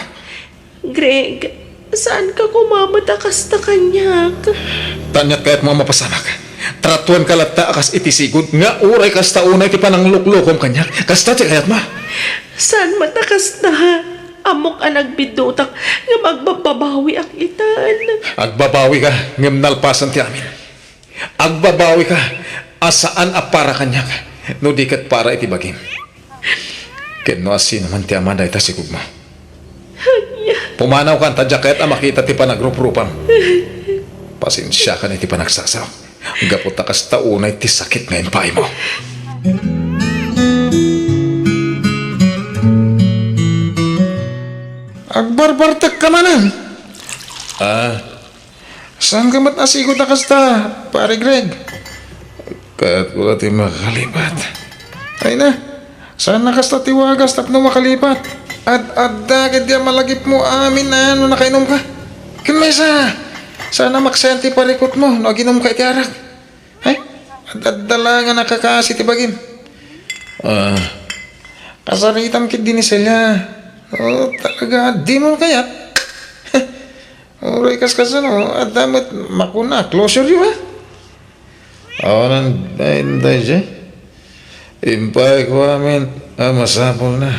Greg, saan ka kumamatakas na kanyak? Tanyat kaya't mga mapasamak. Tratuan kalata akas itisigod. Nga uray kas taunay ti panang luklukom kanyak. Kasta ti kayat ma. Saan matakas na? Amok ang nagbidutak nga magbababawi ang itan. Agbabawi ka. Ngam nalpasan ti amin. Agbabawi ka. Asaan a para kanyak. No dikat para itibagin. Ken no asin naman ti ama dahi ta sigug mo. Pumanaw ka tadya kaya't makita ti panagruprupam. Pasensya ka na ti panagsasaw. Gapot na kas taunay ti sakit ngayon paay mo. Agbarbartak ka manan. Saan ka mat nasigod na kasta, pare Greg? Kaya't wala ti makalipat. Ay na. Saan na kasta tiwagas tapno makalipat? At dagit diya malagip mo amin na ano nakainom ka. Kinmesa. Sana maksenti parikot mo no ginom ka itiarak. Ay, at dala nga nakakasi tibagin. Kasaritam kit din ni Celia. Oh, talaga, di mo kayat. Uray kas ano, at damat makuna, closure yun ha. Awanan dahin tayo siya. Impay ko amin. Masapol na.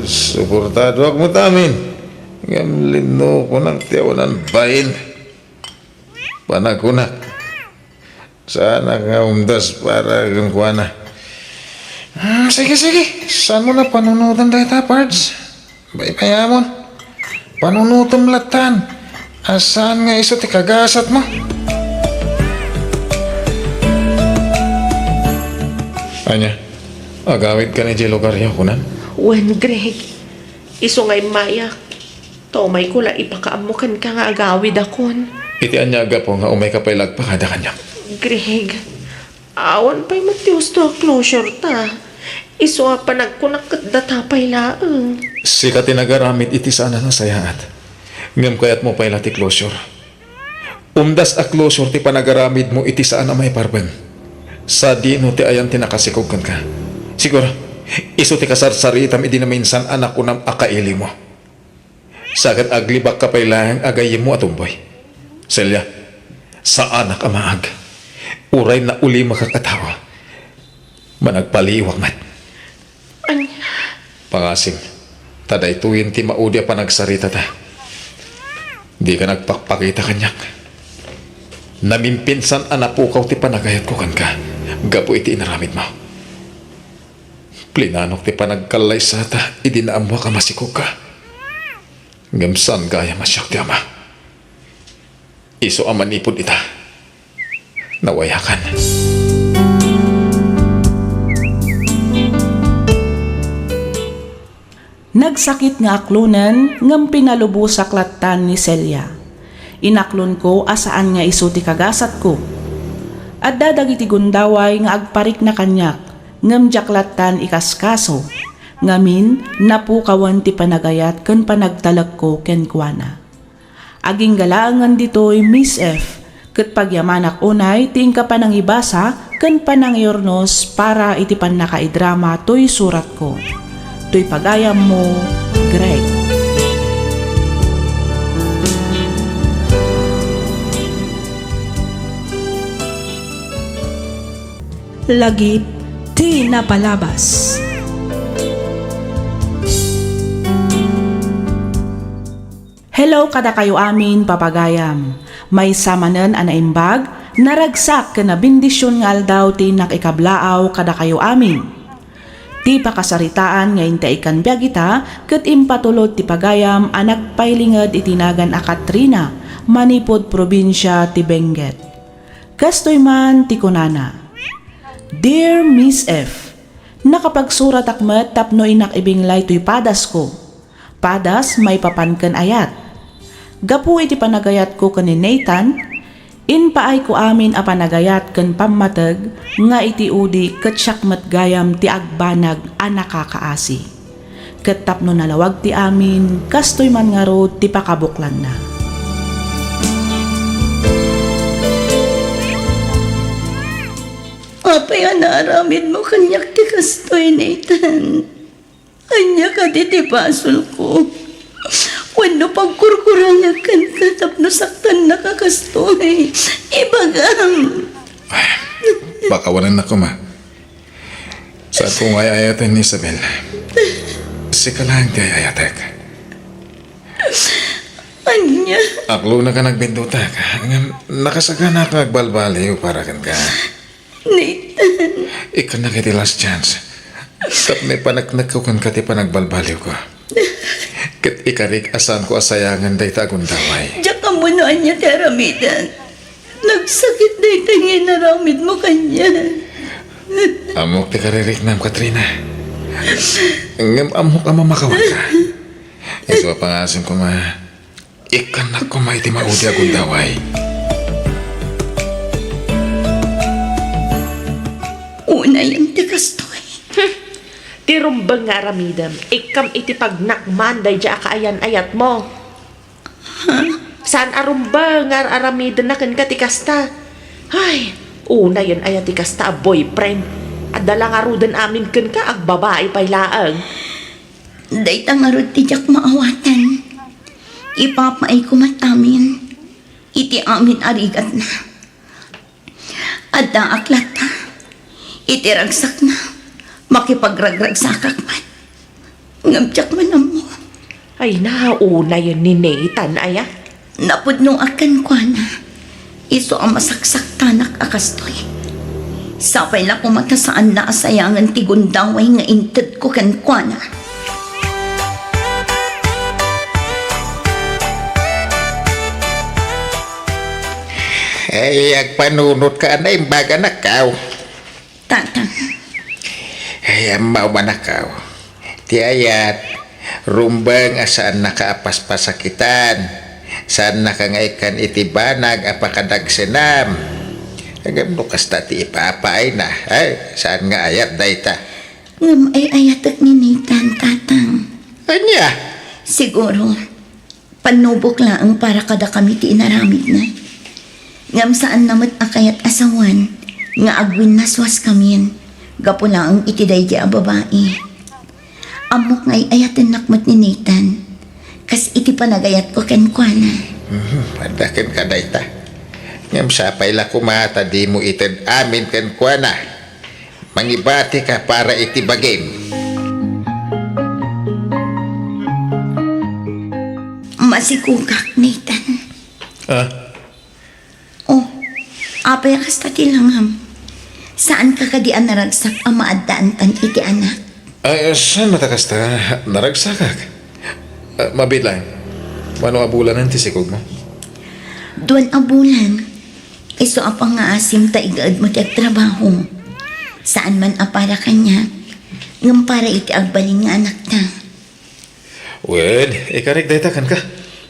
Suportado ako mo tamin. Gamlino ko ng tiyawanan bayin. Panakunak. Sana ka umdas para kang kuwana. Sige. Saan mo na panunutan tayo ta, Pards? Baypayamon. Panunutom latan. Asaan nga iso ti kagasat mo? Anya, agawid ka ni Jelo Garya kunan? Wen, Greg. Iso nga'y mayak. Tomay ko lang ipakaamukan ka nga agawid akon. Iti anyaga po nga umay ka pa'y lagpakada kanya. Greg, awan pa'y matiyos to closure ta. Iso nga pa nagkunak datapay laang. Sika tinagaramit iti sana na sayaat. Ngam kayat mo pa'y lati closure. Umdas a closure ti panagaramid mo iti saan na may parben. Sa dino ti ayan tinakasikog ka. Siguro, iso ti kasarsaritam idi na minsan anak ko ng akaili mo. Sagat aglibak ka pa'y lang agayim mo atumboy. Celia, sa anak amaag. Uray na uli makakatawa. Managpaliwag mat. Pangasim, taday tuwin ti maudya pa nagsarita ta. Di ka nagpakpakita kanyak. Namimpinsan anapukaw ti panagayat ko kan ka. Gapo iti inaramid mo. Plinanok ti panagkalay sa ta, idinaamwa ka masikog ka. Ngamsan gaya masyak ti ama. Iso aman ipod ita. Nawayakan. Nagsakit nga aklunan ngam pinalubos sa klatan ni Celia. Inaklon ko asaan nga iso ti kagasat ko. At dadagiti gundaway nga agparik na kanyak ngam jaklatan ikaskaso. Ngamin napukawan ti panagayat ken panagtalag ko ken kuana. Aging galaangan ditoy Miss F. Ket pagyamanak unay ting ka panang ibasa ken panang iornos para iti panakaidrama toy surat ko. To'y pagayam mo, Greg. Lagip ti napalabas. Hello kada kayo amin papagayam. May samanen anaimbag, naragsak ka na bindisyon nga aldaw ti nakikablaaw kada kayo amin. Ti pakasaritaan nga intaikan biyagita ket impatulod ti pagayam anak pailinged itinagan a Katrina, manipod probinsya ti Benguet. Kastoy man ti kunana. Dear Miss F, nakapagsurat akmet tapno inakibinglay to'y padas ko. Padas may papanken ayat. Gapu iti panagayat ko ken ni Nathan, inpaay ko amin a panagayat ken pammateg nga iti udi ket syakmet gayam ti agbanag a nakakaasi. Ket tapno nalawag ti amin kastoy man nga rod ti pakabuklan na. Apay anaramid mo kanyak ti kastoy, Nathan. Anya ka ti basol ko. Wano pagkurkurangakan ka tapno saktan nakakastoy. Ibagam. Baka wanan na ko, ma. Sa atong ayayatan ni Isabel. Sika lang di ayayatek. Anya. Aklo na ka nagbinduta ka. Nakasagana ka agbalbaliw para kan ka. Nathan. Ika na kiti last chance. Tap may panagnag ko kan kati panagbalbaliw ko. Kat ikarik asan ko asayangan day tagong daway. Diyak ka mo na anya ti aramidan. Nagsakit na itangin naramid mo kanya. Amok ti karirik nam, Katrina. Ngam amok ama makawan ka. Ito pangasin ko, ma. Ikan na ko ma iti maudi agong daway. Una yung ti kastoy. Ti rumbang nga aramidam, ikam iti pagnakman day dya kaayan ayat mo. Saan arumbang nga aramidam na kan katikasta? Ay, una yun ayat tikasta a boyfriend. At dalang arudan amin kan ka ag babae paylaang. Day tangarod ti jak maawatan. Ipapaay ko matamin. Iti amin arigat na. Adda aklat na. Iti ragsak na. Makipagragrag sa kakman. Ngamtyak man mo. Ay, nauna yun ni Nathan aya. Napudnong akan kwa na. Iso ang masaksak tanak akastoy. Sapay la ko matasaan na asayangan ti gundaway nga inted ko kan kwa na. Ay, agpanunot ka na imbaga na kao. Tatang, Ay, amaw manakaw. Ti ayat, rumbang asaan nakaapaspasakitan. Saan nakangaikan iti banag apakadagsenam. Agam nukas ti ipapaay na. Ay, saan nga ayat dayta? ngam ay ayatak ni Nathan, tatang. Anya? Siguro, panubok laang para kada kami ti inaramid na. Ngam saan namat akayat asawan, nga agwin naswas kami. Gapo laang itiday di a babae. Amok nga'y ayatin nakmat ni Nathan. Kas iti panagayat ko ken kwa na. Padakin ka dayta. Ngam sapay la kumata di mo ited amin ken kwa na. Mangibati ka para iti bagim. Masikugak, Nathan. Ah, Oh, apay kasta tilangham. Saan ka kadian naragsak ang maadaan tan iti anak? ay, saan matakas ta? Naragsakak. Mabit lang. Mano abulanan ti sikog mo? Duwan a bulan. Iso apang nga asim ta igaad mo ti agtrabaho. Saan man a para kanya, ngam para iti agbalin nga anak ta. Well, ikarik dayta kan ka.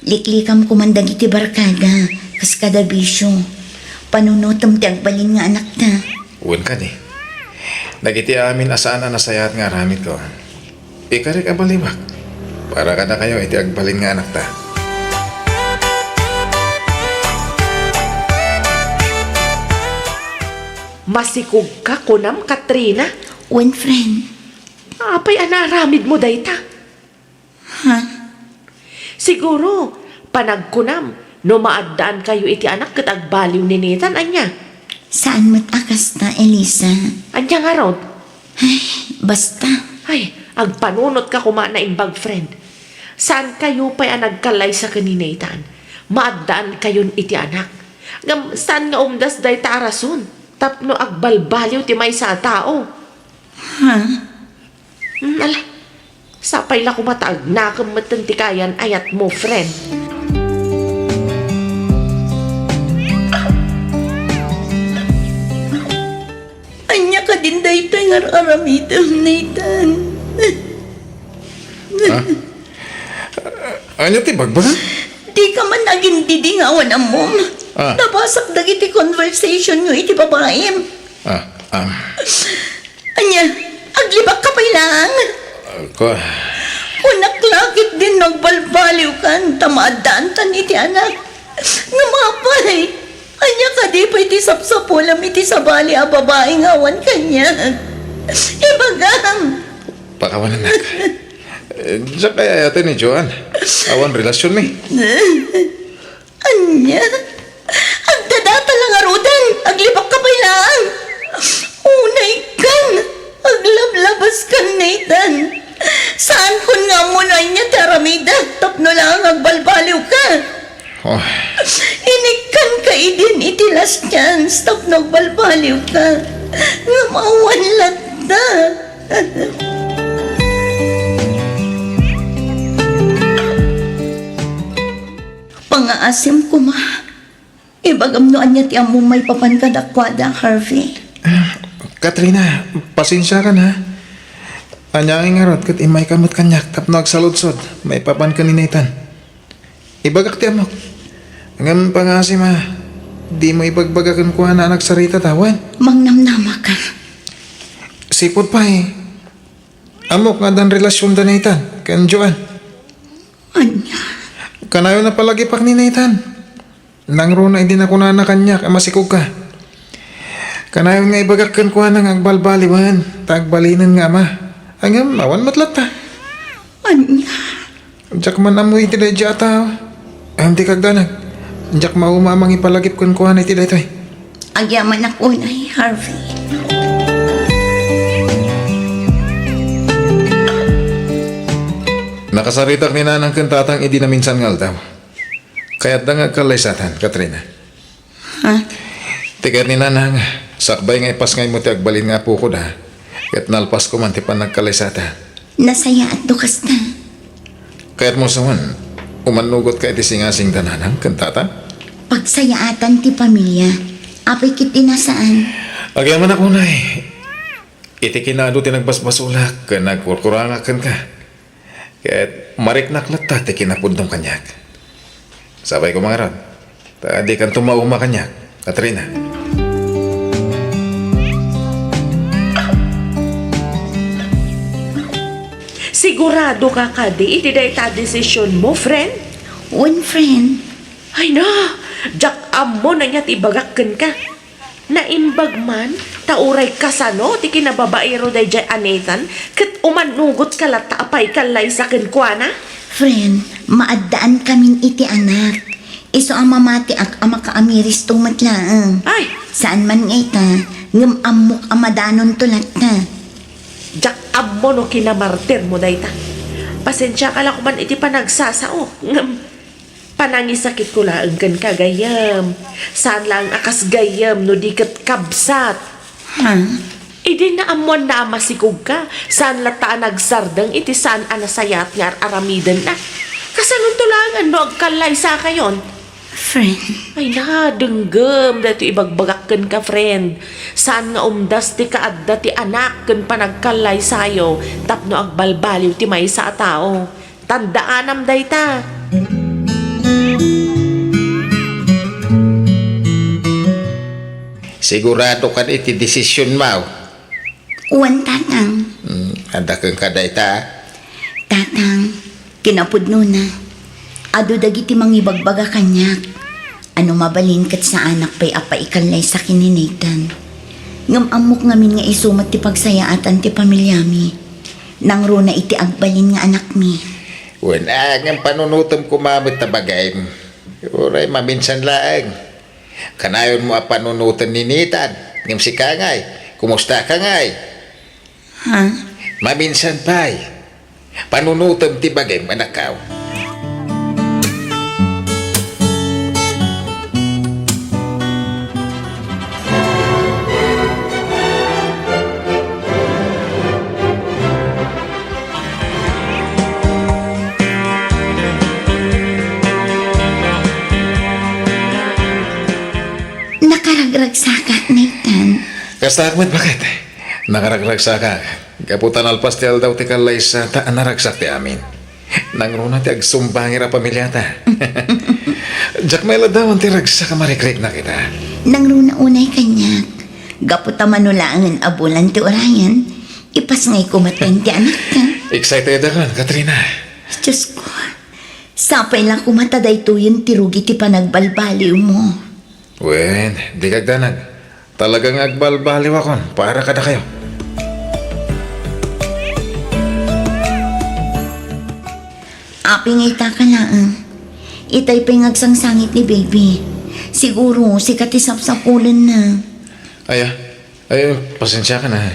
Liklikam kumandag iti barkada, kas kada bisyo. Panunutom ti agbalin nga anak ta. Uwan ka ni. Nagiti amin asaan na nasayat nga ramit ko. Ikarik abalimak. Para ka na kayo iti agbalin nga anak ta. Masikog ka kunam, Katrina. One friend. Apay anaramid mo dayta. Ha? Siguro, panagkunam, no maaddaan kayo iti anak kat agbaliw ni Nathan, anya. Saan mo't akas ta, Elisa? Anya nga rod. Basta. Ay, agpanunot ka kuma na imbag friend. Saan kayo pa'y nagkalay sa kaninaitan? Maaddaan kayon iti anak. Ngam, saan nga umdas day tarason? Tapno agbalbaliw ti may sa tao. Ha? Ala, sapay la kumataag na kamatantikayan ayat mo, friend. Anya ka din dayto nga aramitam, Nathan. Anya ti bagbagan? Di ka man naging didingawan ang mom. Ah. Nabasak dagiti conversation nyo iti babaem. Anya, aglibak ka pa ilang. Ko, Kunaklakit din nagbalbaliw kan, tamaadaan tan iti anak. Nga mapay, anya ka di pa iti sapsapulam iti sabali a babaeng awan kanya. Ibagang, pakawanan na ka. Diyan kaya yata ni Joan. Awan relasyon mi. anya, agdadata lang arudan, aglibak ka pa ilang. Unay kan, aglablabas kan, Nathan. Saan kun nga mo na niya taramida, tapno lang agbalbaliw ka. Oh, Inikan ka idin iti last chance, tapno agbalbaliw ka. Nga maawan lagda. Pangaasim ko ma. Ibagam no anya ti amo may papankadakwada, Harvey. Katrina, pasensya ka na. Anya ang ngarot kat imay kamot kanyak tapno agsaludsod. May papan ka ni Nathan. Ibagak ti amok. Ngam pangasim ha. Di mo ibagbagakan ko na nagsarita tawan. Mangnamnama ka. Sipot pa eh. Amok nga dan relasyon da Nathan. Kan Joan. Anya. Kanayo na palagi pak ni Nathan. Nang ro na hindi na ko na nakanyak, masikog ka. Kanayo nga ibagakan ko na agbalbaliwan, tagbalinan nga ma. Hanggang awan matlat ta. Anya. Diyak man amoy iti day jata. Hindi kagdanag. Diyak maumamang ipalagip kan ko na iti day toy. Agyaman ako na, Harvey. Nakasaritak ni nanang kantatang idi na minsan ngal daw. Kaya't da nga kalaysatan, Katrina. Ha? Tikat ni nanang, sakbay nga ipas ngay mo ti agbalin nga po ko da. Kaya't nalpas ko man ti pan nagkalaysatan. Nasaya at dukas na. Kaya't mo saman, umanugot ka iti singasing tananang kantatang. Pagsayaatan ti pamilya, apay kiti nasaan. Agyaman ako na eh. Iti kinado ti nagbasbasulak, ka nagkurkurangakan ka. Kaya't mariknaklat ta ti kinapundong kanyak. Sabay ko mga rod. Tadi kan tumauma kanyak, Katrina. Sigurado ka kadi, iti day ta desisyon mo, friend? One friend, Ay na, jak amo na niya't ibagakken ka. Naimbag man, tauray kasano, ti kinababaero day jay Nathan, kat umanugot kalata apay kalay sa kenkwana. friend, maaddaan kaming iti anak. Iso ang mamati ak ama kaamiris tong matlaang. Ay, Saan man nga ita, ngam amok amadanon tulat na. jak amo no kinamartir mo day ta. Pasensya ka lang kuman iti panagsasao. Ngam, panangisakit ko lang kan kagayam. Saan lang akas gayam no di kat kabsat. Ha? Idi na amuan na masikog ka. Saan lata nagsardang iti saan anasayat nga aramidan na. Kasanong tulangan no agkalay sa kayon? Friend, Ay na, denggem dito ibagbagakken ka, friend. Saan nga umdas ti kaadda ti anak ken panagkalay sayo tapno agbalbaliw ti may sa tao. Tandaanam dayta. Sigurado ka iti desisyon mo. uwan tatang. Anda kang kadayta. Tatang, kinapudno na. Ado dagiti mangibagbaga kanyak. Ano mabalin kat sa anak pa'y apaikalay sa kininatan. Ngam amok ngamin nga isumat ti pagsayaatan ti pamilyami. Nang runa iti agbalin nga anak mi. Wala ang panunutom kumamit na bagay. Uray, maminsan laang. Kanayon mo ang panunutan ni Nitan. Ngam si Kangay. Kumusta Kangay? Ha? Maminsan pa'y. Panunutom ti bagay manakaw. Nakaragragsakat, Nathan. Kasta Ahmed, bakit? Nakaragsa ka. Kaputan alpas ti aldaw ti kalay sa taan naragsak ti amin. Nangruna ti agsumbangir a pamilyata. Jack may ladawan ti ragsak ka marikrik na kita. Nang runa unay kanyak. Gaputa manulaangan abulan ti orayan. Ipas ngay kumaten ti anak ka. Excited ako, Katrina. Diyos ko. Sapay lang kumataday tuyon ti rugi ti panagbalbaliw mo. Wen, di kagdanag. Talagang agbalbaliw akon. Para kada kayo. Aping ita ka lang. Itay pa'y ngagsangsangit ni baby. Siguro si katisap-sapulan na. Ay, pasensya ka na.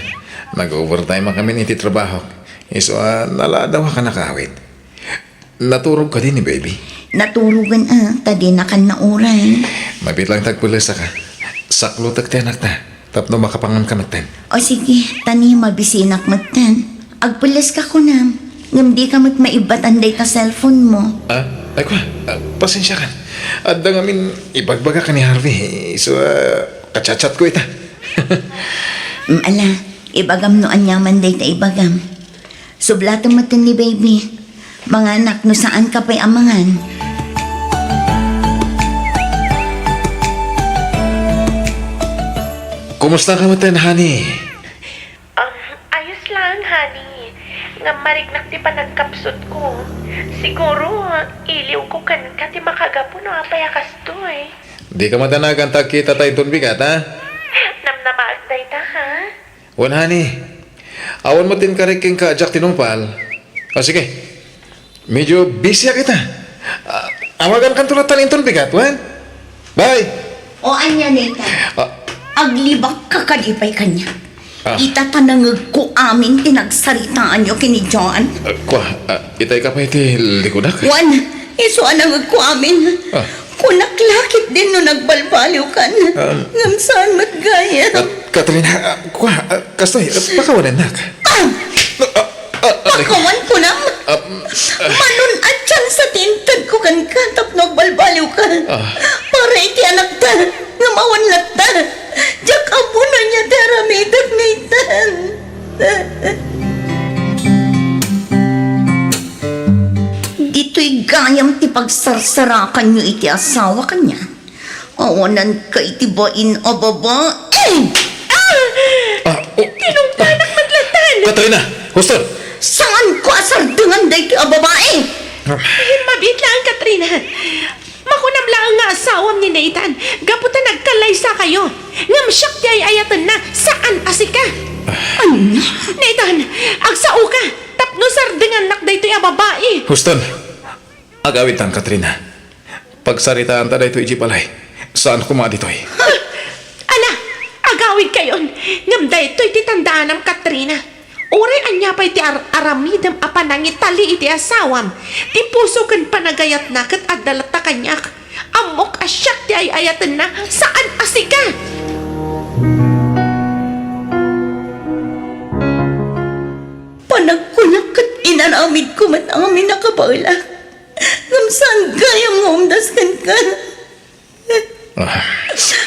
Nag-overtime kami niti trabaho. So, naladaw ka nakawit. Naturog ka din ni baby. Naturugan tadi na kan na oray. Mabit lang tagpulis ka. Saklo tagtianak na. Tapno makapangan ka nagten. O sige, tani mabisinak magtan. Agpulis ka ko na. Ngam di ka maibat anday ka cellphone mo. Ay ko, pasensya ka. At da ngamin, ibagbaga ka ni Harvey. So, kachat-chat ko ita. Ala, ibagam no anyang manday ta ibagam. Sublato matan ni baby. Mga anak no saan ka pa'y amangan. Kumusta ka maten, honey? Ayos lang, honey. Nga marignak ti panagkapsot ko. Siguro, iliw ko kan ka ti makagapo no apayakas to eh. Di ka madanagan tagkita tayo doon bigat, ha? Namnamaagday ta, ha? Wan, honey. Awan mo tin kariking ka, Jack tinumpal. Sige. Medyo busy kita. Awagan kan tulatan inton bigat, wan? Bye! O anya neta. Aglibak ka kadipay kanya. Itatanangag ko amin tinagsaritaan nyo kini John. Itay ka pa iti likudak. Juan, iso anangag ko amin. Kunaklakit din no nagbalbaliw kan. Ngam saan matgaya. Katrina, kastoy, pakawanan nak. Pakawan ko na. Manon at siyang sa tintad ko kan katap nagbalbaliw ka. Para iti anak ta. Ngamawan lata. Diyak amo na niya daramidag na itan. Dito'y gayam ti pagsarsarakan nyo iti asawa kanya. Awanan ka iti bain o babae. Tinungpanak maglatan! Katrina, gusto! Saan ko asardangan day ti a babae? Mabit lang, Katrina. Makunam lang nga asawam ni Nathan. Gaputa nagkalay sa kayo. Ngam siyak ti ay ayatan na. Saan asika? Ano? Nathan, agsao ka. Tapno sardingan nak daytoy a babae. Huston, agawit ang Katrina. Pagsaritaan ta dayto iji palay. Saan kuma ditoy? Ala, agawid kayon. Ngam daytoy ti tandaan ng Katrina. Uray anya pa'y ti aramidam a panangitali iti asawam. Ti puso kan panagayat na kat adalata kanyak. Amok asyak ti ay ayatan na. Saan asika? Panagkunak at inaramid ko man ang amin nakabala. Ngam saan kaya mo umdaskan ka?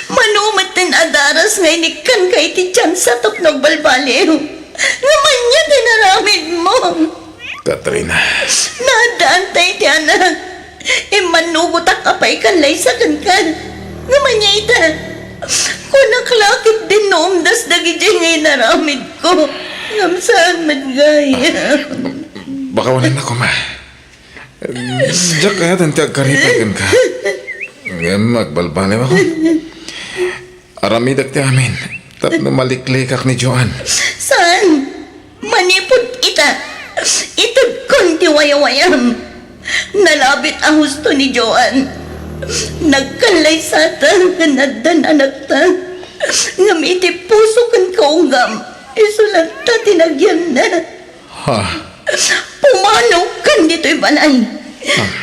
Manumat ng adaras nga inikan ka iti tiyan sa tuknog balbaliw. Ngaman niya dinaramid mo. Katrina, Nadaan tayo ti anak. Manugutak ka pa ikalay sa kankan. Ngaman niya ita. Kung naklakit din no umdas dagi dyan ngay naramid ko. Ngam saan madgaya. Baka wala na ko, ma. Diyak kaya tanti agkaripagan ka. Ngayon, magbalbaliw ako. Aramidak ti amin. Tapno maliklikak ni Joan. Saan? Manipod ita. Itag kon ti wayawayam. Nalabit ang husto ni Joan. Nagkalay sa ta, kanadan anak ta. Ngamiti puso kan kaunggam. Isulat ta tinagyan na. Ha? Pumanaw kan dito'y balay.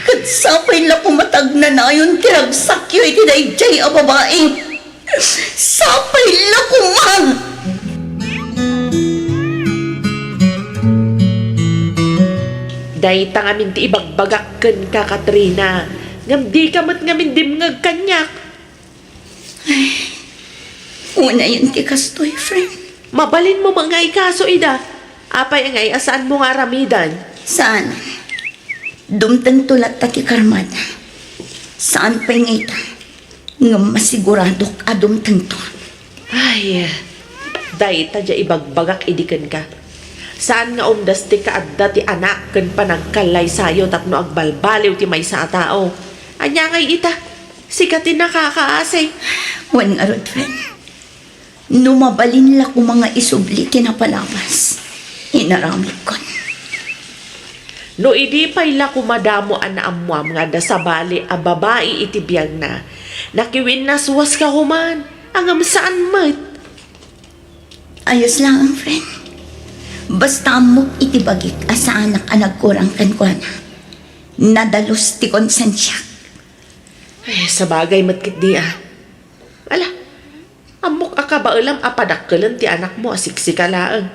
Katsapay la pumatag na nayon tiragsakyo iti dayjay a babae. Sapay la kumang. Day ta ngamin ti ibagbagak ken ka, Katrina. Ngam di ka mat ngamin dimngag kanyak. Una yun ti kastoy, friend. Mabalin mo mga ikaso, Ida. Apay ngay, asaan mo nga ramidan? Saan? Dumtang tulat ta ti karmada. Saan pa'y ngay ta? Nga masigurado ka dumtang to. Ay, day ta dya ibagbagak idikan ka. Saan nga umdas ti kaadda ti anak ken panagkalay sayo tapno agbalbaliw ti maysa a tao. Anya ngay ita, sikatin nakakaasay. Wan nga rod, friend. Numabalin la ko mga isubli tinapalabas. Inaramid ko. No idi pay la kumadamo anaamuam nga da sabali a babae itibiyag na. Nakiwin na suwas ka human. Angam saan mat? Ayos lang ang friend. Basta mo itibagik asa anak anag kurang kankwana. Nadalos ti konsensya. Ay, sa bagay matkit di ah. Ala, amok akabaulam apadakkelan ti anak mo asiksikalaan.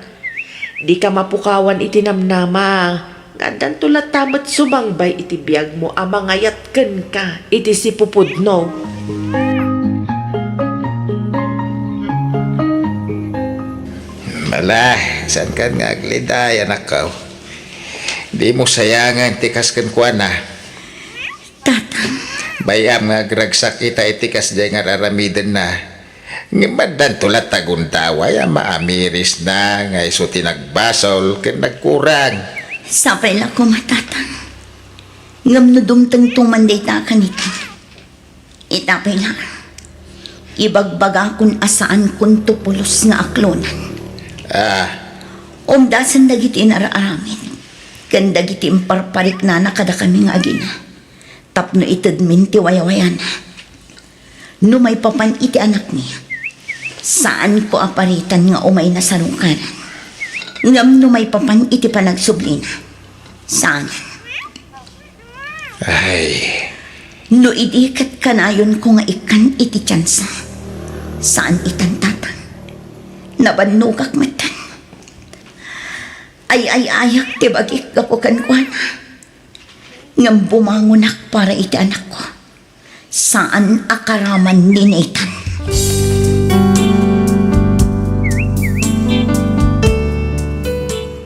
Di ka mapukawan itinamnama. Ngadan tulat tamat sumangbay iti biyag mo amangayat ken ka iti si pupudno. Mala, saan ka nga agliday, anak ka? Di mo sayangan, tikas kan kuha na. Tatang, Bayam nga gragsak kita itikas dyan nga raramidan na. Ngimadan tulat taguntaway, maamiris na, nga iso tinagbasol, kin nagkurang. sapay la ko matatang. Ngam no dumtang tumanday ta kanito. Itapay lang. Ibagbaga kun asaan kun tupulos nga aklonan. Umdasan dagiti inaraaramin. Kan dagiti imparparik na nakada kami nga agina. Tapno itadmin ti wayawayan. No may papan iti anak niya. Saan ko aparitan nga umay na sarungkaran. Ngam no may papan iti panagsublina. Saan? Ay, No idikat kanayon ko nga ikan iti tsansa. Saan itan tatang? Nabanugak matan. Ay ayak ti bagik kapukan ko na. Ngam bumangunak para iti anak ko. Saan akaraman ni Nathan?